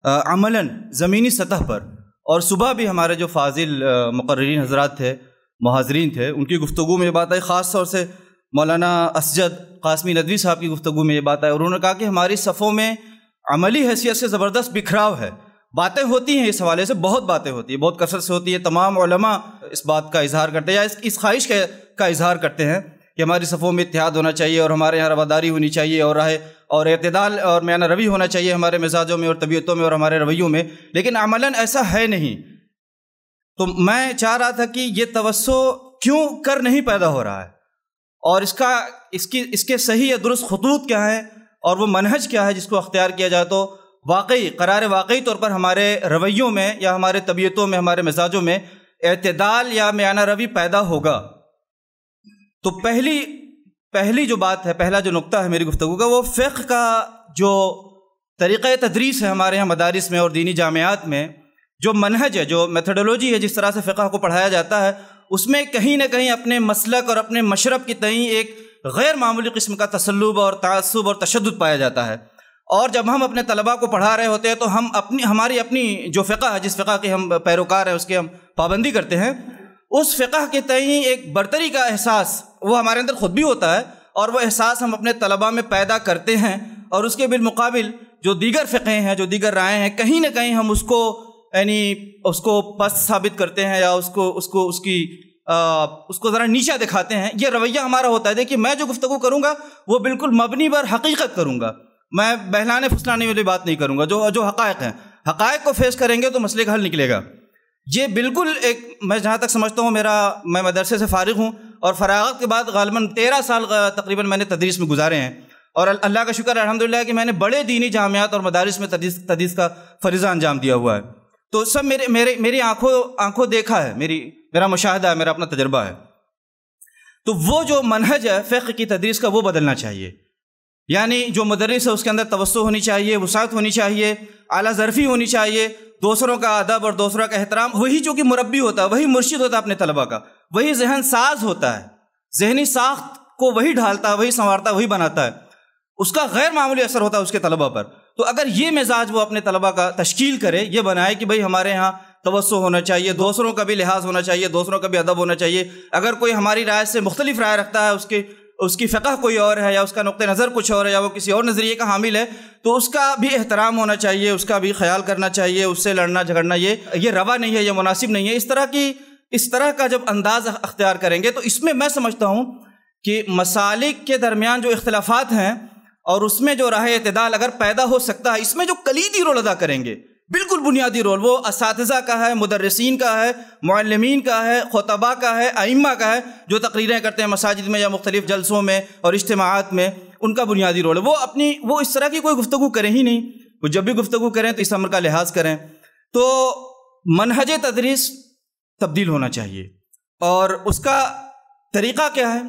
عملاً زمینی سطح پر۔ اور صبح بھی ہمارے جو فاضل مقررین حضرات تھے، محاضرین تھے، ان کی گفتگو میں یہ بات آئی، خاص طور سے مولانا اسجد قاسمی ندوی صاحب کی گفتگو میں یہ بات آئی، اور انہوں نے کہا کہ ہماری صفوں میں عملی حیثیت سے زبردست بکھراؤ ہے۔ باتیں ہوتی ہیں اس حوالے سے، بہت باتیں ہوتی ہیں، بہت کثرت سے ہوتی ہے، تمام علماء اس بات کا اظہار کرتے ہیں یا اس خواہش کا اظہار کرتے ہیں کہ ہماری صفوں میں اتحاد ہونا چاہیے اور ہمارے یہاں رواداری ہونی چاہیے اور راہ اور اعتدال اور میانہ روی ہونا چاہیے ہمارے مزاجوں میں اور طبیعتوں میں اور ہمارے رویوں میں، لیکن عملاً ایسا ہے نہیں۔ تو میں چاہ رہا تھا کہ یہ توسع کیوں کر نہیں پیدا ہو رہا ہے، اور اس کے صحیح یا درست خطوط کیا ہیں اور وہ منہج کیا ہے جس کو اختیار کیا جائے تو واقعی طور پر ہمارے رویوں میں یا ہمارے طبیعتوں میں، ہمارے مزاجوں میں اعتدال یا میانہ روی پیدا ہوگا تو پہلی جو بات ہے، پہلا جو نقطہ ہے میری گفتگو کا، وہ فقہ کا جو طریقہ تدریس ہے ہمارے یہاں مدارس میں اور دینی جامعات میں، جو منہج ہے، جو میتھڈولوجی ہے، جس طرح سے فقہ کو پڑھایا جاتا ہے، اس میں کہیں نہ کہیں اپنے مسلک اور اپنے مشرب کی تئیں ایک غیر معمولی قسم کا تسلب اور تعصب اور تشدد پایا جاتا ہے۔ اور جب ہم اپنے طلباء کو پڑھا رہے ہوتے ہیں تو ہم ہماری اپنی جو فقہ ہے، جس فقہ کے ہم پیروکار ہیں، اس کے ہم پابندی کرتے ہیں، اس فقہ کے تئیں ایک برتری کا احساس وہ ہمارے اندر خود بھی ہوتا ہے، اور وہ احساس ہم اپنے طلباء میں پیدا کرتے ہیں، اور اس کے بالمقابل جو دیگر فقہیں ہیں، جو دیگر رائے ہیں، کہیں نہ کہیں ہم اس کو پست ثابت کرتے ہیں، یا اس کو ذرا نیچا دکھاتے ہیں۔ یہ رویہ ہمارا ہوتا ہے۔ دیکھیے، میں جو گفتگو کروں گا وہ بالکل مبنی بر حقیقت کروں گا، میں بہلانے پھسلانے والی بات نہیں کروں گا۔ جو حقائق ہیں، حقائق کو فیس کریں گے تو مسئلے کا حل نکلے گا۔ یہ بالکل میں جہاں تک سمجھتا ہوں، میں مدرسے سے فارغ ہوں، اور فراغت کے بعد غالباً 13 سال تقریباً میں نے تدریس میں گزارے ہیں، اور اللہ کا شکر الحمدللہ کہ میں نے بڑے دینی جامعات اور مدارس میں تدریس کا فریضہ انجام دیا ہوا ہے۔ تو سب میری آنکھوں دیکھا ہے، میرا مشاہدہ ہے، میرا اپنا تجربہ ہے۔ تو وہ جو منہج ہے فقہ کی تدریس کا، وہ بدلنا چاہیے۔ یعنی جو مدرس ہے اس کے اندر توسع ہونی چاہیے، وسعت ہونی چاہیے، اعلیٰ ظرفی ہونی چاہیے، دوسروں کا ادب اور دوسروں کا احترام۔ وہی جو کہ مربی ہوتا ہے، وہی مرشد ہوتا ہے اپنے طلباء کا، وہی ذہن ساز ہوتا ہے، ذہنی ساخت کو وہی ڈھالتا ہے، وہی سنوارتا ہے، وہی بناتا ہے۔ اس کا غیر معمولی اثر ہوتا ہے اس کے طلباء پر۔ تو اگر یہ مزاج وہ اپنے طلباء کا تشکیل کرے، یہ بنائے کہ بھئی ہمارے ہاں توسع ہونا چاہیے، دوسروں کا بھی لحاظ ہونا چاہیے، دوسروں کا بھی ادب ہونا چاہیے، اگر کوئی ہماری رائے سے مختلف رائے رکھتا ہے، اس کی فقہ کوئی اور ہے، یا اس کا نقطہ نظر کچھ اور ہے، یا وہ کسی اور نظریے کا حامل ہے، تو اس کا بھی احترام ہونا چاہیے، اس کا بھی خیال کرنا چاہیے، اس سے لڑنا جھگڑنا یہ روا نہیں ہے، یہ مناسب نہیں ہے۔ اس طرح کا جب انداز اختیار کریں گے تو اس میں میں سمجھتا ہوں کہ مسالک کے درمیان جو اختلافات ہیں اور اس میں جو راہ اعتدال اگر پیدا ہو سکتا ہے، اس میں جو کلیدی رول ادا کریں گے، بالکل بنیادی رول، وہ اساتذہ کا ہے، مدرسین کا ہے، معلمین کا ہے، خطباء کا ہے، ائمہ کا ہے، جو تقریریں کرتے ہیں مساجد میں یا مختلف جلسوں میں اور اجتماعات میں، ان کا بنیادی رول ہے۔ وہ اس طرح کی کوئی گفتگو کریں ہی نہیں، وہ جب بھی گفتگو کریں تو اس امر کا لحاظ کریں۔ تو منہج تدریس تبدیل ہونا چاہیے، اور اس کا طریقہ کیا ہے،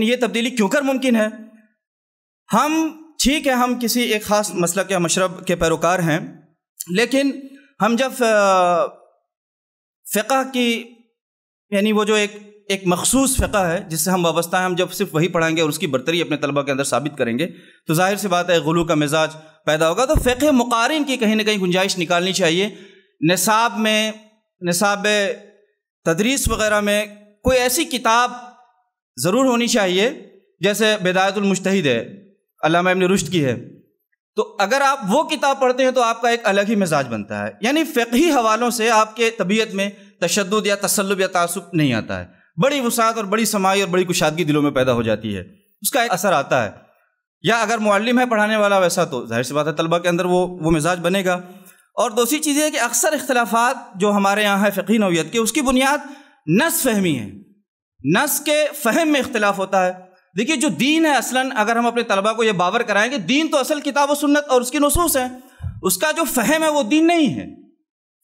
یہ تبدیلی کیوں کر ممکن ہے؟ ٹھیک ہے، ہم کسی ایک خاص مسلک یا مشرب کے پیروکار ہیں، لیکن ہم جب فقہ کی وہ جو ایک مخصوص فقہ ہے جس سے ہم وابستہ ہیں، ہم جب صرف وہی پڑھائیں گے اور اس کی برتری اپنے طلباء کے اندر ثابت کریں گے تو ظاہر سی بات ہے غلو کا مزاج پیدا ہوگا۔ تو فقہ مقارن کی کہیں نہ کہیں گنجائش نکالنی چاہیے۔ نصاب تدریس وغیرہ میں کوئی ایسی کتاب ضرور ہونی چاہیے، جیسے بدایت المجتہد ہے، علامہ ابن رشد کی ہے، تو اگر آپ وہ کتاب پڑھتے ہیں تو آپ کا ایک الگ ہی مزاج بنتا ہے، یعنی فقہی حوالوں سے آپ کے طبیعت میں تشدد یا تسلب یا تعصب نہیں آتا ہے، بڑی وسعت اور بڑی سماعی اور بڑی کشادگی دلوں میں پیدا ہو جاتی ہے، اس کا ایک اثر آتا ہے۔ یا اگر معلم ہے پڑھانے والا ویسا، تو ظاہر سی بات ہے طلباء کے اندر وہ مزاج بنے گا۔ اور دوسری چیز یہ ہے کہ اکثر اختلافات جو ہمارے یہاں ہے فقہی نوعیت کے، اس کی بنیاد نص فہمی ہے، نص کے فہم میں اختلاف ہوتا ہے۔ دیکھیے، جو دین ہے اصلاً، اگر ہم اپنے طلباء کو یہ باور کرائیں کہ دین تو اصل کتاب و سنت اور اس کی نصوص ہیں، اس کا جو فہم ہے وہ دین نہیں ہے۔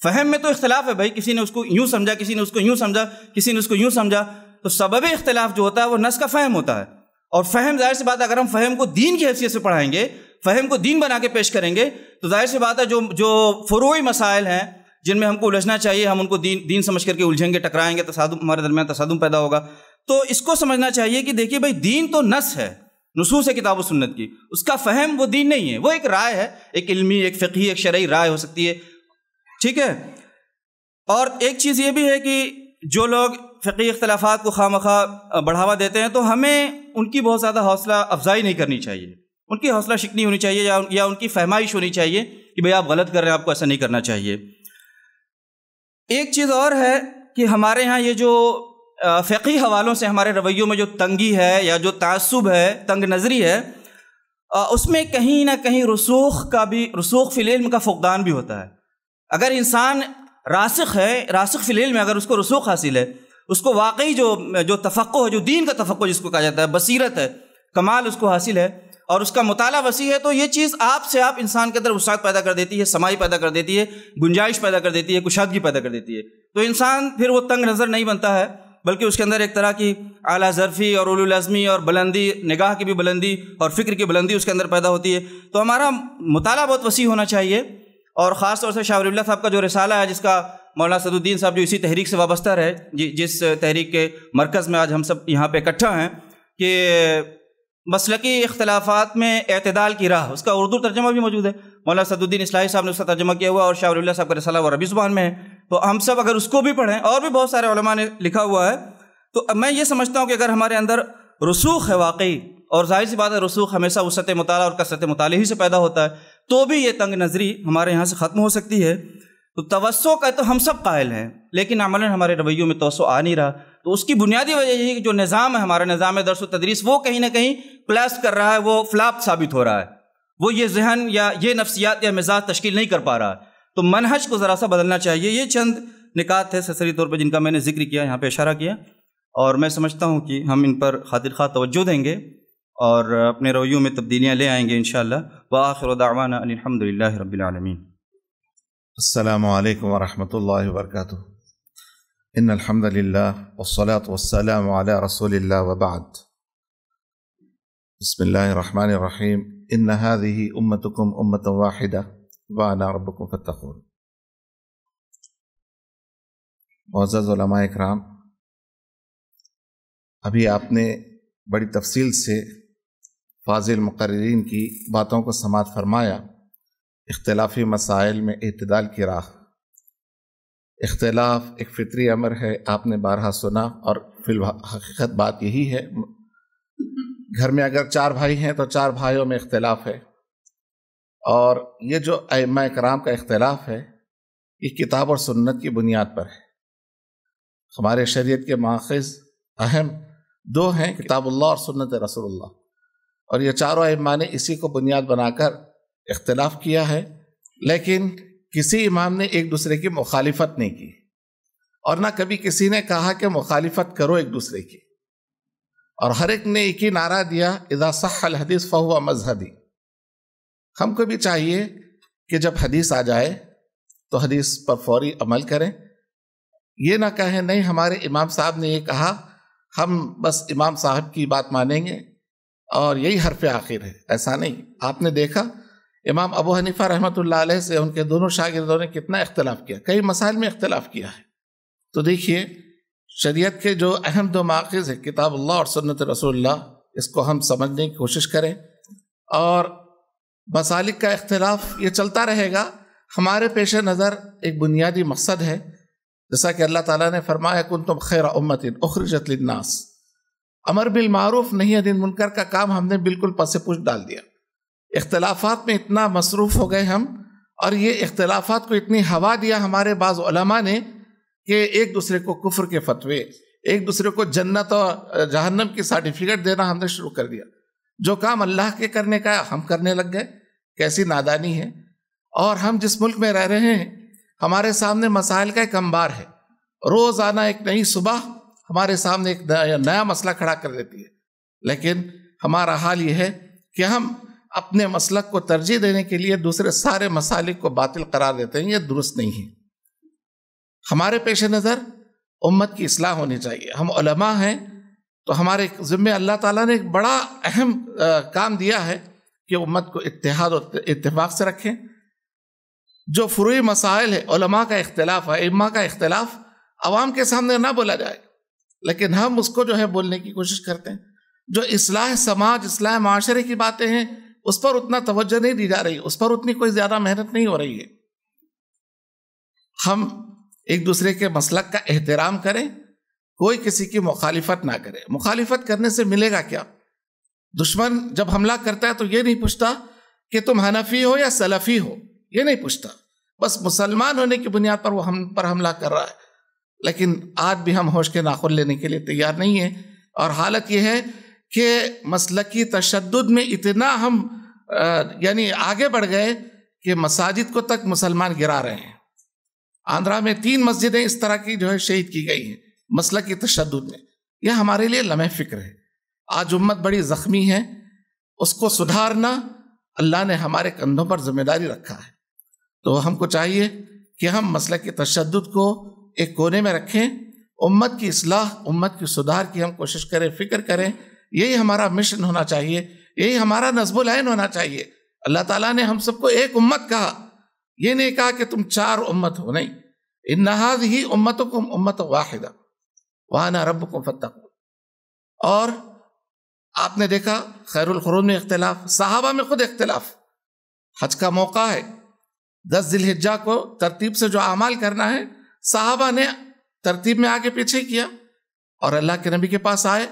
فہم میں تو اختلاف ہے بھائی، کسی نے اس کو یوں سمجھا، کسی نے اس کو یوں سمجھا، کسی نے اس کو یوں سمجھا، تو سبب اختلاف جو ہوتا ہے وہ نص کا فہم ہوتا ہے۔ اور فہم، ظاہر سی بات ہے، اگر ہم فہم کو دین کی حیثیت سے پڑھائیں گے، فہم کو دین بنا کے پیش کریں گے، تو ظاہر سی بات ہے جو فروعی مسائل ہیں جن میں ہم کو الجھنا چاہیے، ہم ان کو دین سمجھ کر کے الجھیں گے، ٹکرائیں گے، ہمارے درمیان تصادم پیدا ہوگا۔ تو اس کو سمجھنا چاہیے کہ دیکھیے بھائی، دین تو نص ہے، نصوص ہے کتاب و سنت کی، اس کا فہم وہ دین نہیں ہے، وہ ایک رائے ہے، ایک علمی، ایک فقہی، ایک شرعی رائے ہو سکتی ہے، ٹھیک ہے۔ اور ایک چیز یہ بھی ہے کہ جو لوگ فقہی اختلافات کو خواہ بڑھاوا دیتے ہیں، تو ہمیں ان کی بہت زیادہ حوصلہ افزائی نہیں کرنی چاہیے، ان کی حوصلہ شکنی ہونی چاہیے، یا ان کی فہمائش ہونی چاہیے کہ بھئی آپ غلط کر رہے ہیں، آپ کو ایسا نہیں کرنا چاہیے۔ ایک چیز اور ہے کہ ہمارے ہاں یہ جو فقہی حوالوں سے ہمارے رویوں میں جو تنگی ہے یا جو تعصب ہے، تنگ نظری ہے، اس میں کہیں نہ کہیں رسوخ فی العلم کا فقدان بھی ہوتا ہے۔ اگر انسان راسخ فی العلم میں، اگر اس کو رسوخ حاصل ہے، اس کو واقعی جو تفقہ ہے، جو دین کا تفقہ جس کو کہا جاتا ہے، بصیرت ہے، کمال اس کو حاصل ہے، اور اس کا مطالعہ وسیع ہے، تو یہ چیز آپ انسان کے اندر وسعت پیدا کر دیتی ہے، سماعی پیدا کر دیتی ہے، گنجائش پیدا کر دیتی ہے، کشادگی پیدا کر دیتی ہے۔ تو انسان پھر وہ تنگ نظر نہیں بنتا ہے، بلکہ اس کے اندر ایک طرح کی اعلیٰ ظرفی اور اولو العزمی اور بلندی، نگاہ کی بھی بلندی اور فکر کی بلندی اس کے اندر پیدا ہوتی ہے۔ تو ہمارا مطالعہ بہت وسیع ہونا چاہیے، اور خاص طور سے شاہ ولی اللہ صاحب کا جو رسالہ ہے، جس کا مولانا اسد الدین صاحب جو اسی تحریک سے وابستہ رہے، جس تحریک کے مرکز میں آج ہم سب یہاں پہ اکٹھا ہیں، کہ مسلکی اختلافات میں اعتدال کی راہ، اس کا اردو ترجمہ بھی موجود ہے، مولانا اسد الدین اصلاحی صاحب نے اس کا ترجمہ کیا ہوا، اور شاہ ولی اللہ صاحب کا رسالہ وہ عربی زبان میں ہے۔ تو ہم سب اگر اس کو بھی پڑھیں، اور بھی بہت سارے علماء نے لکھا ہوا ہے، تو میں یہ سمجھتا ہوں کہ اگر ہمارے اندر رسوخ ہے واقعی، اور ظاہر سی بات ہے رسوخ ہمیشہ وسعت مطالعہ اور کثرت مطالعے ہی سے پیدا ہوتا ہے، تو بھی یہ تنگ نظری ہمارے یہاں سے ختم ہو سکتی ہے۔ تو توسع کا تو ہم سب قائل ہیں، لیکن عملاً ہمارے رویوں میں توسع آ نہیں رہا۔ تو اس کی بنیادی وجہ یہ ہے کہ جو نظام ہے ہمارا، نظام درس و تدریس، وہ کہیں نہ کہیں کلیش کر رہا ہے، وہ فلاپ ثابت ہو رہا ہے، وہ یہ ذہن یا یہ نفسیات یا مزاج تشکیل نہیں کر پا رہا ہے۔ تو منہج کو ذرا سا بدلنا چاہیے۔ یہ چند نکات تھے سرسری طور پہ جن کا میں نے ذکر کیا، یہاں پہ اشارہ کیا، اور میں سمجھتا ہوں کہ ہم ان پر خاطر خواہ توجہ دیں گے اور اپنے رویوں میں تبدیلیاں لے آئیں گے انشاءاللہ۔ وآخر دعوانا ان الحمد للہ رب العالمین۔ السلام علیکم ورحمۃ اللہ وبرکاتہ۔ ان الحمد للہ والصلاة والسلام علی رسول اللہ وبعد۔ بسم اللہ الرحمن الرحیم۔ ان هذه امتکم امۃ واحدہ وانا ربکم فاتقون۔ معزز علماء اکرام، ابھی آپ نے بڑی تفصیل سے فاضل مقررین کی باتوں کو سماعت فرمایا۔ اختلافی مسائل میں اعتدال کی راہ۔ اختلاف ایک فطری امر ہے، آپ نے بارہا سنا، اور فی الحقیقت بات یہی ہے۔ گھر میں اگر 4 بھائی ہیں تو 4 بھائیوں میں اختلاف ہے، اور یہ جو ائمہ کرام کا اختلاف ہے یہ کتاب اور سنت کی بنیاد پر ہے۔ ہمارے شریعت کے ماخذ اہم 2 ہیں، کتاب اللہ اور سنت رسول اللہ، اور یہ چاروں ائمہ نے اسی کو بنیاد بنا کر اختلاف کیا ہے، لیکن کسی امام نے ایک دوسرے کی مخالفت نہیں کی، اور نہ کبھی کسی نے کہا کہ مخالفت کرو ایک دوسرے کی، اور ہر ایک نے ایک ہی نعرہ دیا، اذا صح الحدیث فہو مذہبی۔ ہم کو بھی چاہیے کہ جب حدیث آ جائے تو حدیث پر فوری عمل کریں، یہ نہ کہیں نہیں ہمارے امام صاحب نے یہ کہا، ہم بس امام صاحب کی بات مانیں گے اور یہی حرف آخر ہے۔ ایسا نہیں۔ آپ نے دیکھا امام ابو حنیفہ رحمۃ اللہ علیہ سے ان کے دونوں شاگردوں نے کتنا اختلاف کیا، کئی مسائل میں اختلاف کیا ہے۔ تو دیکھیے شریعت کے جو اہم 2 ماخذ ہیں، کتاب اللہ اور سنت رسول اللہ، اس کو ہم سمجھنے کی کوشش کریں، اور مسالک کا اختلاف یہ چلتا رہے گا۔ ہمارے پیش نظر ایک بنیادی مقصد ہے، جیسا کہ اللہ تعالیٰ نے فرمایا کنتم خیر امت اخرجت للناس، امر بالمعروف نہی عن المنکر کا کام ہم نے بالکل پس پش ڈال دیا۔ اختلافات میں اتنا مصروف ہو گئے ہم، اور یہ اختلافات کو اتنی ہوا دیا ہمارے بعض علماء نے کہ ایک دوسرے کو کفر کے فتوے، ایک دوسرے کو جنت اور جہنم کی سرٹیفکیٹ دینا ہم نے شروع کر دیا۔ جو کام اللہ کے کرنے کا ہم کرنے لگ گئے، کیسی نادانی ہے۔ اور ہم جس ملک میں رہ رہے ہیں ہمارے سامنے مسائل کا ایک انبار ہے، روزانہ ایک نئی صبح ہمارے سامنے ایک نیا مسئلہ کھڑا کر دیتی ہے، لیکن ہمارا حال یہ ہے کہ ہم اپنے مسلک کو ترجیح دینے کے لیے دوسرے سارے مسالک کو باطل قرار دیتے ہیں۔ یہ درست نہیں ہے۔ ہمارے پیش نظر امت کی اصلاح ہونی چاہیے۔ ہم علماء ہیں تو ہمارے ذمہ اللہ تعالیٰ نے ایک بڑا اہم کام دیا ہے کہ امت کو اتحاد اور اتفاق سے رکھیں۔ جو فروعی مسائل ہے، علماء کا اختلاف ہے، ائمہ کا اختلاف، عوام کے سامنے نہ بولا جائے، لیکن ہم اس کو جو ہے بولنے کی کوشش کرتے ہیں۔ جو اصلاح سماج، اصلاح معاشرے کی باتیں ہیں اس پر اتنا توجہ نہیں دی جا رہی، اس پر اتنی کوئی زیادہ محنت نہیں ہو رہی ہے۔ ہم ایک دوسرے کے مسلک کا احترام کریں، کوئی کسی کی مخالفت نہ کرے۔ مخالفت کرنے سے ملے گا کیا؟ دشمن جب حملہ کرتا ہے تو یہ نہیں پوچھتا کہ تم حنفی ہو یا سلفی ہو، یہ نہیں پوچھتا، بس مسلمان ہونے کی بنیاد پر وہ ہم پر حملہ کر رہا ہے۔ لیکن آج بھی ہم ہوش کے ناخن لینے کے لیے تیار نہیں ہیں، اور حالت یہ ہے کہ مسلکی تشدد میں اتنا ہم یعنی آگے بڑھ گئے کہ مساجد کو تک مسلمان گرا رہے ہیں۔ آندھرا میں 3 مسجدیں اس طرح کی جو ہے شہید کی گئی ہیں مسلکی تشدد میں۔ یہ ہمارے لیے لمحہ فکر ہے۔ آج امت بڑی زخمی ہے، اس کو سدھارنا اللہ نے ہمارے کندھوں پر ذمہ داری رکھا ہے۔ تو ہم کو چاہیے کہ ہم مسلکی تشدد کو ایک کونے میں رکھیں، امت کی اصلاح، امت کی سدھار کی ہم کوشش کریں، فکر کریں. یہی ہمارا مشن ہونا چاہیے، یہی ہمارا نصب العین ہونا چاہیے. اللہ تعالیٰ نے ہم سب کو ایک امت کہا، یہ نہیں کہا کہ تم 4 امت ہو، نہیں. ان ہذہ امتکم امۃ واحدہ وانا ربکم فاتقون. اور آپ نے دیکھا خیر القرون میں اختلاف، صحابہ میں خود اختلاف. حج کا موقع ہے، 10 ذی الحجہ کو ترتیب سے جو اعمال کرنا ہے، صحابہ نے ترتیب میں آگے پیچھے کیا، اور اللہ کے نبی کے پاس آئے.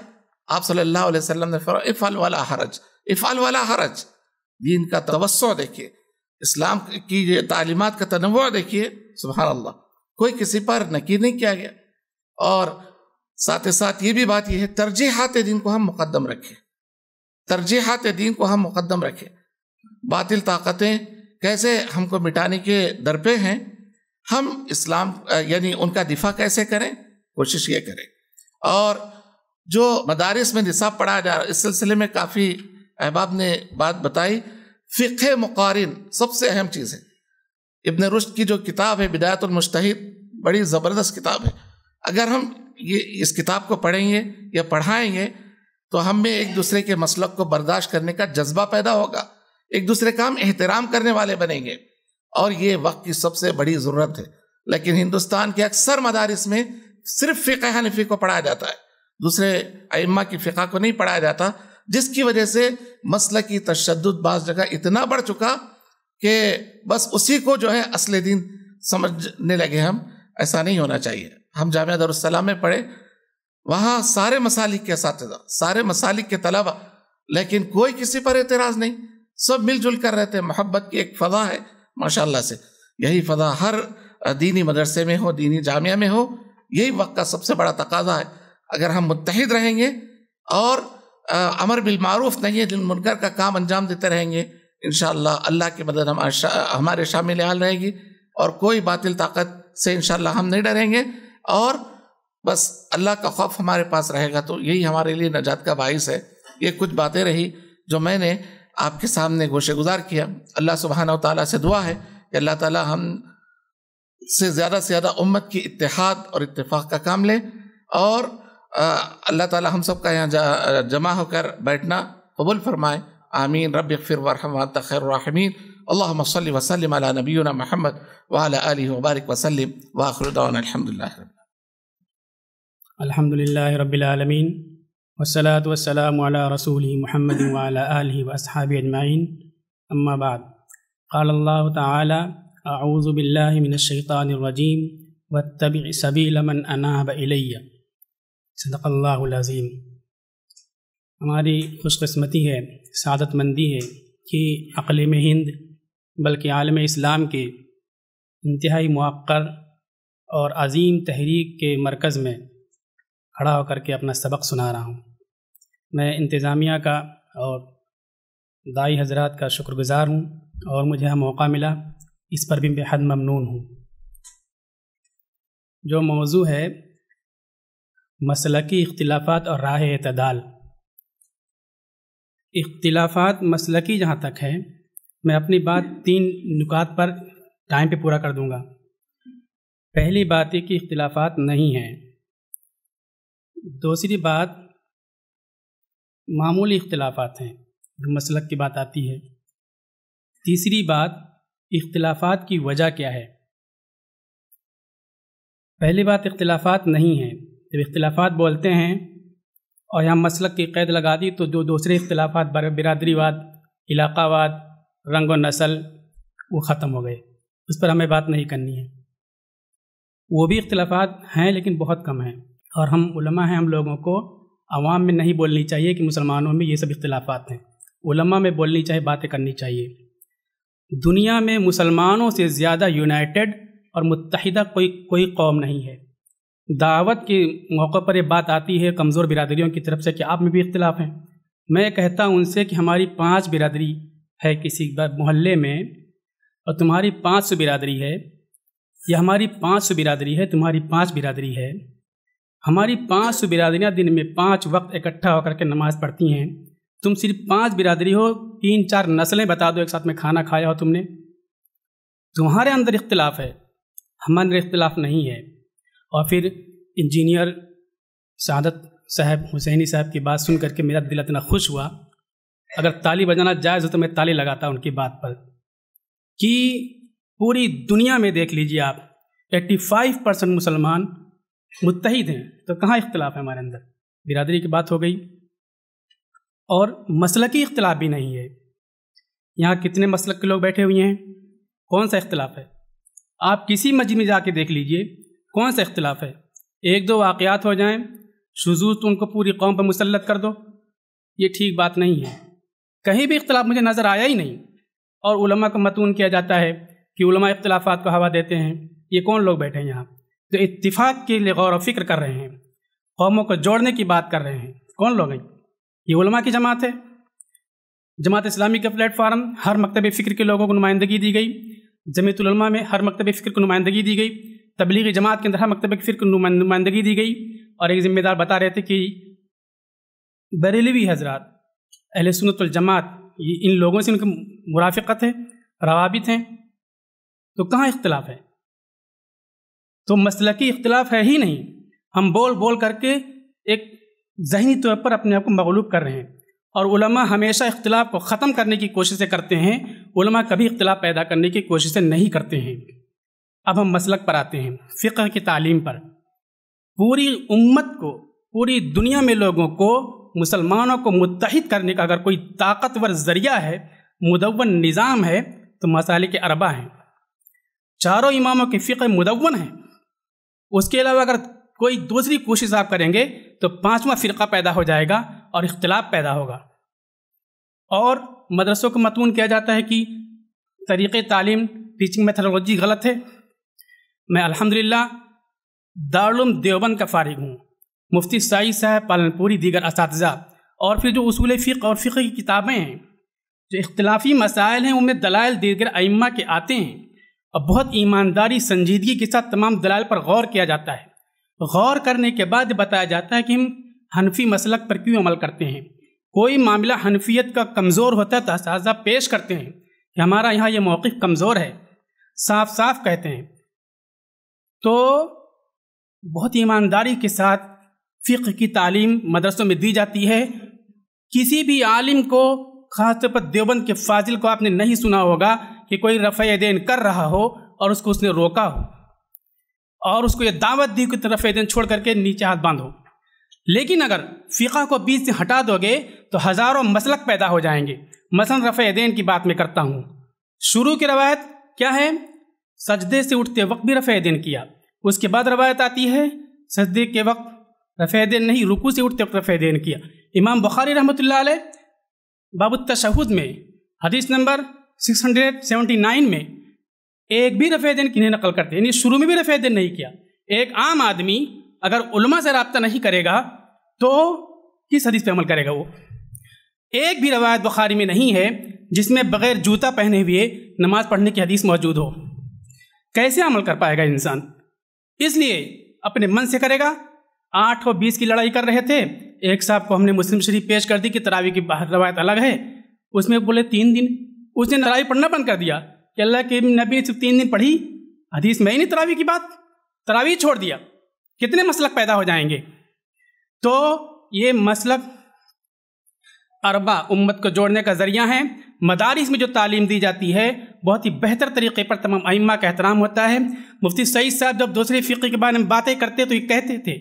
آپ صلی اللہ علیہ وسلم نے فرمایا افعل ولا حرج، افعل ولا حرج. دین کا توسع دیکھیے، اسلام کی یہ تعلیمات کا تنوع دیکھیے، سبحان اللہ. کوئی کسی پر نکیر نہیں کیا گیا. اور ساتھ ساتھ یہ بھی بات یہ ہے، ترجیحات دین کو ہم مقدم رکھیں، ترجیحات دین کو ہم مقدم رکھیں. باطل طاقتیں کیسے ہم کو مٹانے کے درپے ہیں، ہم اسلام یعنی ان کا دفاع کیسے کریں، کوشش یہ کریں. اور جو مدارس میں نصاب پڑھایا جا رہا ہے، اس سلسلے میں کافی احباب نے بات بتائی. فقہ مقارن سب سے اہم چیز ہے. ابن رشد کی جو کتاب ہے بدایت المجتہد، بڑی زبردست کتاب ہے. اگر ہم اس کتاب کو پڑھیں گے یا پڑھائیں گے تو ہم میں ایک دوسرے کے مسلک کو برداشت کرنے کا جذبہ پیدا ہوگا، ایک دوسرے کا ہم احترام کرنے والے بنیں گے. اور یہ وقت کی سب سے بڑی ضرورت ہے. لیکن ہندوستان کے اکثر مدارس میں صرف فقہ حنفی کو پڑھایا جاتا ہے، دوسرے ائمہ کی فقہ کو نہیں پڑھایا جاتا، جس کی وجہ سے مسلکی تشدد بعض جگہ اتنا بڑھ چکا کہ بس اسی کو جو ہے اصل دین سمجھنے لگے ہم. ایسا نہیں ہونا چاہیے. ہم جامعہ دارالسلام میں پڑھے، وہاں سارے مسالک کے اساتذہ، سارے مسالک کے طلبہ، لیکن کوئی کسی پر اعتراض نہیں، سب مل جل کر رہتے ہیں. محبت کی ایک فضا ہے ماشاءاللہ سے. یہی فضا ہر دینی مدرسے میں ہو، دینی جامعہ میں ہو. یہی وقت کا سب سے بڑا تقاضا ہے. اگر ہم متحد رہیں گے اور امر بالمعروف نہی عن المنکر کا کام انجام دیتے رہیں گے، انشاءاللہ اللہ کی مدد ہمارے شامل حال رہے گی، اور کوئی باطل طاقت سے انشاءاللہ ہم نہیں ڈریں گے، اور بس اللہ کا خوف ہمارے پاس رہے گا. تو یہی ہمارے لیے نجات کا باعث ہے. یہ کچھ باتیں رہی جو میں نے آپ کے سامنے گوشے گزار کیا. اللہ سبحانہ و تعالیٰ سے دعا ہے کہ اللہ تعالیٰ ہم سے زیادہ امت کی اتحاد اور اتفاق کا کام لے، اور اللہ تعالیٰ ہم سب کا یہاں جمع ہو کر بیٹھنا قبول فرمائے. آمین. رب اغفر وارحم وانت خیر الراحمین. اللہم صلی وسلم علی نبینا محمد وعلی آلہ وبارک وسلم. وآخر دعوانا الحمدللہ. الحمدللہ رب العالمین، والصلاة والسلام علی رسولہ محمد وعلی آلہ واصحابہ اجمعین. اما بعد، قال اللہ تعالی اعوذ باللہ من الشیطان الرجیم واتبع سبیل من اناب الی. صدق اللہ العظیم. ہماری خوش قسمتی ہے، سعادت مندی ہے کہ اقلیم ہند بلکہ عالم اسلام کے انتہائی موقر اور عظیم تحریک کے مرکز میں کھڑا ہو کر کے اپنا سبق سنا رہا ہوں. میں انتظامیہ کا اور داعی حضرات کا شکر گزار ہوں، اور مجھے یہاں موقع ملا، اس پر بھی بے حد ممنون ہوں. جو موضوع ہے مسلکی اختلافات اور راہ اعتدال. اختلافات مسلکی جہاں تک ہے، میں اپنی بات 3 نکات پر ٹائم پہ پورا کر دوں گا. پہلی بات یہ کہ اختلافات نہیں ہیں. دوسری بات معمولی اختلافات ہیں، مسلک کی بات آتی ہے. تیسری بات اختلافات کی وجہ کیا ہے. پہلی بات اختلافات نہیں ہیں. جب اختلافات بولتے ہیں اور یہاں مسلک کی قید لگا دی تو جو دوسرے اختلافات برادری واد، علاقہ واد، رنگ و نسل، وہ ختم ہو گئے. اس پر ہمیں بات نہیں کرنی ہے. وہ بھی اختلافات ہیں لیکن بہت کم ہیں، اور ہم علماء ہیں، ہم لوگوں کو عوام میں نہیں بولنی چاہیے کہ مسلمانوں میں یہ سب اختلافات ہیں. علماء میں بولنی چاہیے، باتیں کرنی چاہیے. دنیا میں مسلمانوں سے زیادہ یونائٹڈ اور متحدہ کوئی قوم نہیں ہے. دعوت کے موقع پر یہ بات آتی ہے کمزور برادریوں کی طرف سے کہ آپ میں بھی اختلاف ہیں. میں کہتا ہوں ان سے کہ ہماری 5 برادری ہے کسی محلے میں، اور تمہاری 500 برادری ہے، یا ہماری 500 برادری ہے، تمہاری 5 برادری ہے. ہماری 500 برادریاں دن میں 5 وقت اکٹھا ہو کر کے نماز پڑھتی ہیں. تم صرف 5 برادری ہو، 3-4 نسلیں بتا دو ایک ساتھ میں کھانا کھایا ہو تم نے. تمہارے اندر اختلاف ہے، ہمارے اندر اختلاف نہیں ہے. اور پھر انجینئر سعادت صاحب حسینی صاحب کی بات سن کر کے میرا دل اتنا خوش ہوا، اگر تالی بجانا جائز ہو تو میں تالی لگاتا ان کی بات پر، کہ پوری دنیا میں دیکھ لیجیے آپ 85% مسلمان متحد ہیں، تو کہاں اختلاف ہے ہمارے اندر؟ برادری کی بات ہو گئی، اور مسلکی اختلاف بھی نہیں ہے۔ یہاں کتنے مسلک کے لوگ بیٹھے ہوئے ہیں، کون سا اختلاف ہے؟ آپ کسی مسجد میں جا کے دیکھ لیجئے کون سا اختلاف ہے؟ ایک دو واقعات ہو جائیں، شذوذ تو ان کو پوری قوم پر مسلط کر دو، یہ ٹھیک بات نہیں ہے۔ کہیں بھی اختلاف مجھے نظر آیا ہی نہیں، اور علماء کو متون کیا جاتا ہے کہ علماء اختلافات کو ہوا دیتے ہیں۔ یہ کون لوگ بیٹھے ہیں یہاں جو اتفاق کے لیے غور و فکر کر رہے ہیں، قوموں کو جوڑنے کی بات کر رہے ہیں؟ کون لوگ ہیں؟ یہ علماء کی جماعت ہے۔ جماعت اسلامی کا پلیٹ فارم، ہر مکتب فکر کے لوگوں کو نمائندگی دی گئی، جمعیت العلماء میں ہر مکتب فکر کو نمائندگی دی گئی، تبلیغی جماعت کے اندر ہر مکتب فکر کو نمائندگی دی گئی، اور ایک ذمہ دار بتا رہے تھے کہ بریلوی حضرات اہل سنت والجماعت ان لوگوں سے ان کی مرافقت ہے، روابط ہیں، تو کہاں اختلاف ہے؟ تو مسلکی اختلاف ہے ہی نہیں۔ ہم بول بول کر کے ایک ذہنی طور پر اپنے آپ کو مغلوب کر رہے ہیں، اور علماء ہمیشہ اختلاف کو ختم کرنے کی کوششیں کرتے ہیں، علماء کبھی اختلاف پیدا کرنے کی کوششیں نہیں کرتے ہیں۔ اب ہم مسلک پر آتے ہیں، فقہ کی تعلیم پر۔ پوری امت کو، پوری دنیا میں لوگوں کو، مسلمانوں کو متحد کرنے کا اگر کوئی طاقتور ذریعہ ہے، مدون نظام ہے، تو مسالک اربع ہیں۔ چاروں اماموں کی فقہ مدون ہے۔ اس کے علاوہ اگر کوئی دوسری کوشش آپ کریں گے تو پانچواں فرقہ پیدا ہو جائے گا اور اختلاف پیدا ہوگا۔ اور مدرسوں کو متون کیا جاتا ہے کہ طریقۂ تعلیم، ٹیچنگ میتھڈولوجی غلط ہے۔ میں الحمدللہ دارالعلوم دیوبند کا فارغ ہوں، مفتی سعید صاحب پالنپوری، دیگر اساتذہ، اور پھر جو اصول فقہ اور فقہ کی کتابیں ہیں، جو اختلافی مسائل ہیں، ان میں دلائل دیگر ائمہ کے آتے ہیں، اور بہت ایمانداری سنجیدگی کے ساتھ تمام دلائل پر غور کیا جاتا ہے۔ غور کرنے کے بعد بتایا جاتا ہے کہ ہم حنفی مسلک پر کیوں عمل کرتے ہیں۔ کوئی معاملہ حنفیت کا کمزور ہوتا ہے تو اساتذہ پیش کرتے ہیں کہ ہمارا یہاں یہ موقف کمزور ہے، صاف صاف کہتے ہیں۔ تو بہت ایمانداری کے ساتھ فقہ کی تعلیم مدرسوں میں دی جاتی ہے۔ کسی بھی عالم کو، خاص طور پر دیوبند کے فاضل کو، آپ نے نہیں سنا ہوگا کہ کوئی رفع یدین کر رہا ہو اور اس کو اس نے روکا ہو، اور اس کو یہ دعوت دی کہ رفع یدین چھوڑ کر کے نیچے ہاتھ باندھو۔ لیکن اگر فقہ کو بیچ سے ہٹا دو گے تو ہزاروں مسلک پیدا ہو جائیں گے۔ مثلا رفع یدین کی بات میں کرتا ہوں، شروع کی روایت کیا ہے؟ سجدے سے اٹھتے وقت بھی رفع یدین کیا۔ اس کے بعد روایت آتی ہے سجدے کے وقت رفع یدین نہیں، رکوع سے اٹھتے وقت رفع یدین کیا۔ امام بخاری رحمۃ اللہ علیہ باب التشہد میں حدیث نمبر 679 میں ایک بھی رفع یدین کی نہیں نقل کرتے، یعنی شروع میں بھی رفع یدین نہیں کیا۔ ایک عام آدمی اگر علماء سے رابطہ نہیں کرے گا تو کس حدیث پہ عمل کرے گا؟ وہ ایک بھی روایت بخاری میں نہیں ہے جس میں بغیر جوتا پہنے ہوئے نماز پڑھنے کی حدیث موجود ہو۔ کیسے عمل کر پائے گا انسان؟ اس لیے اپنے من سے کرے گا۔ 8 اور 20 کی لڑائی کر رہے تھے، ایک صاحب کو ہم نے مسلم شریف پیش کر دی کہ تراویح کی روایت الگ ہے، اس میں بولے 3 دن، اس نے تراویح پڑھنا بند کر دیا کہ اللہ کے نبی صرف 3 دن پڑھی، حدیث میں ہی نہیں تراویح کی بات، تراویح چھوڑ دیا۔ کتنے مسلک پیدا ہو جائیں گے؟ تو یہ مسلک اربع امت کو جوڑنے کا ذریعہ ہیں۔ مدارس میں جو تعلیم دی جاتی ہے بہت ہی بہتر طریقے پر تمام ائمہ کا احترام ہوتا ہے۔ مفتی سعید صاحب جب دوسرے فقہ کے بارے میں باتیں کرتے تو یہ کہتے تھے،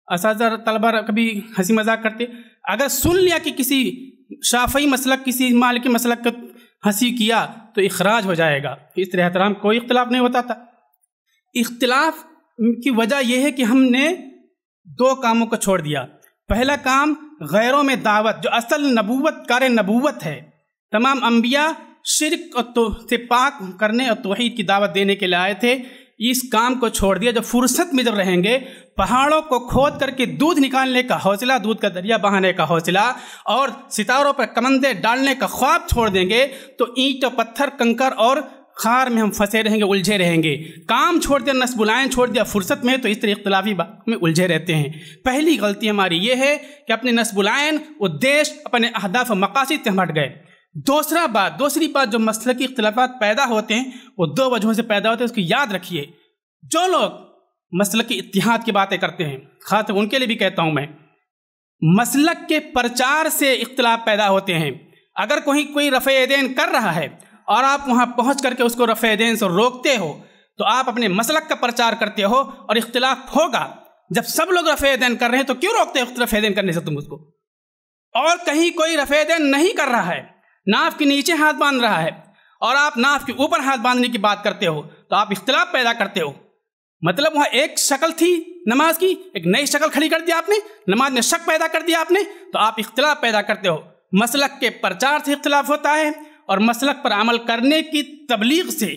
اساتذہ طلبہ کبھی ہنسی مذاق کرتے، اگر سن لیا کہ کسی شافعی مسلک، کسی مالکی مسلک کا ہنسی کیا تو اخراج ہو جائے گا۔ اس طرح احترام کوئی اختلاف نہیں ہوتا تھا۔ اختلاف کی وجہ یہ ہے کہ ہم نے 2 کاموں کو چھوڑ دیا۔ پہلا کام غیروں میں دعوت، جو اصل نبوت، کار نبوت ہے۔ تمام انبیاء شرک سے پاک کرنے اور توحید کی دعوت دینے کے لیے آئے تھے، اس کام کو چھوڑ دیا۔ جب فرصت میں جب رہیں گے، پہاڑوں کو کھود کر کے دودھ نکالنے کا حوصلہ، دودھ کا دریا بہانے کا حوصلہ، اور ستاروں پر کمندے ڈالنے کا خواب چھوڑ دیں گے تو اینٹ و پتھر، کنکر اور خار میں ہم پھنسے رہیں گے، الجھے رہیں گے۔ کام چھوڑ دیا، نصب العین چھوڑ دیا فرصت میں، تو اس طرح اختلافی بات میں الجھے رہتے ہیں۔ پہلی غلطی ہماری یہ ہے کہ اپنے نصب العین، ادیش، اپنے اہداف و مقاصد سے ہٹ گئے۔ دوسری بات جو مسلکی اختلافات پیدا ہوتے ہیں وہ 2 وجہوں سے پیدا ہوتے ہیں، اس کو یاد رکھیے۔ جو لوگ مسلک کی اتحاد کی باتیں کرتے ہیں، خاص ان کے لیے بھی کہتا ہوں میں، مسلک کے پرچار سے اختلاف پیدا ہوتے ہیں۔ اگر کوئی رفع یدین کر رہا ہے اور آپ وہاں پہنچ کر کے اس کو رفع یدین سے روکتے ہو تو آپ اپنے مسلک کا پرچار کرتے ہو، اور اختلاف ہوگا جب سب لوگ رفع یدین کر رہے ہیں تو کیوں روکتے ہو رفع یدین کرنے سے تم اس کو؟ اور کہیں کوئی رفع یدین نہیں کر رہا ہے، ناف کے نیچے ہاتھ باندھ رہا ہے اور آپ ناف کے اوپر ہاتھ باندھنے کی بات کرتے ہو تو آپ اختلاف پیدا کرتے ہو۔ مطلب وہاں ایک شکل تھی نماز کی، ایک نئی شکل کھڑی کر دیا آپ نے، نماز میں شک پیدا کر دیا آپ نے، تو آپ اختلاف پیدا کرتے ہو۔ مسلک کے پرچار سے اختلاف ہوتا ہے، اور مسلک پر عمل کرنے کی تبلیغ سے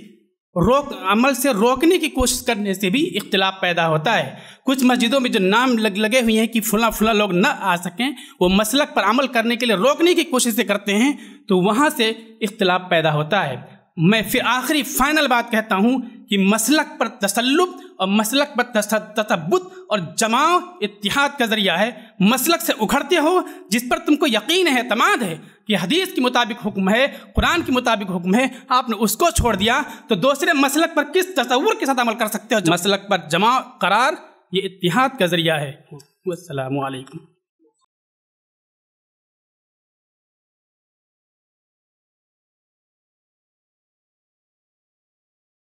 عمل سے روکنے کی کوشش کرنے سے بھی اختلاف پیدا ہوتا ہے۔ کچھ مسجدوں میں جو نام لگے ہوئے ہیں کہ فلاں لوگ نہ آ سکیں، وہ مسلک پر عمل کرنے کے لیے روکنے کی کوششیں کرتے ہیں، تو وہاں سے اختلاف پیدا ہوتا ہے۔ میں پھر آخری فائنل بات کہتا ہوں کہ مسلک پر تسلط اور مسلک پر تثبت اور جماع اتحاد کا ذریعہ ہے۔ مسلک سے اکھڑتے ہو جس پر تم کو یقین ہے، اعتماد ہے کہ حدیث کے مطابق حکم ہے، قرآن کے مطابق حکم ہے، آپ نے اس کو چھوڑ دیا تو دوسرے مسلک پر کس تصور کے ساتھ عمل کر سکتے ہو؟ مسلک پر جماع قرار یہ اتحاد کا ذریعہ ہے۔ والسلام علیکم۔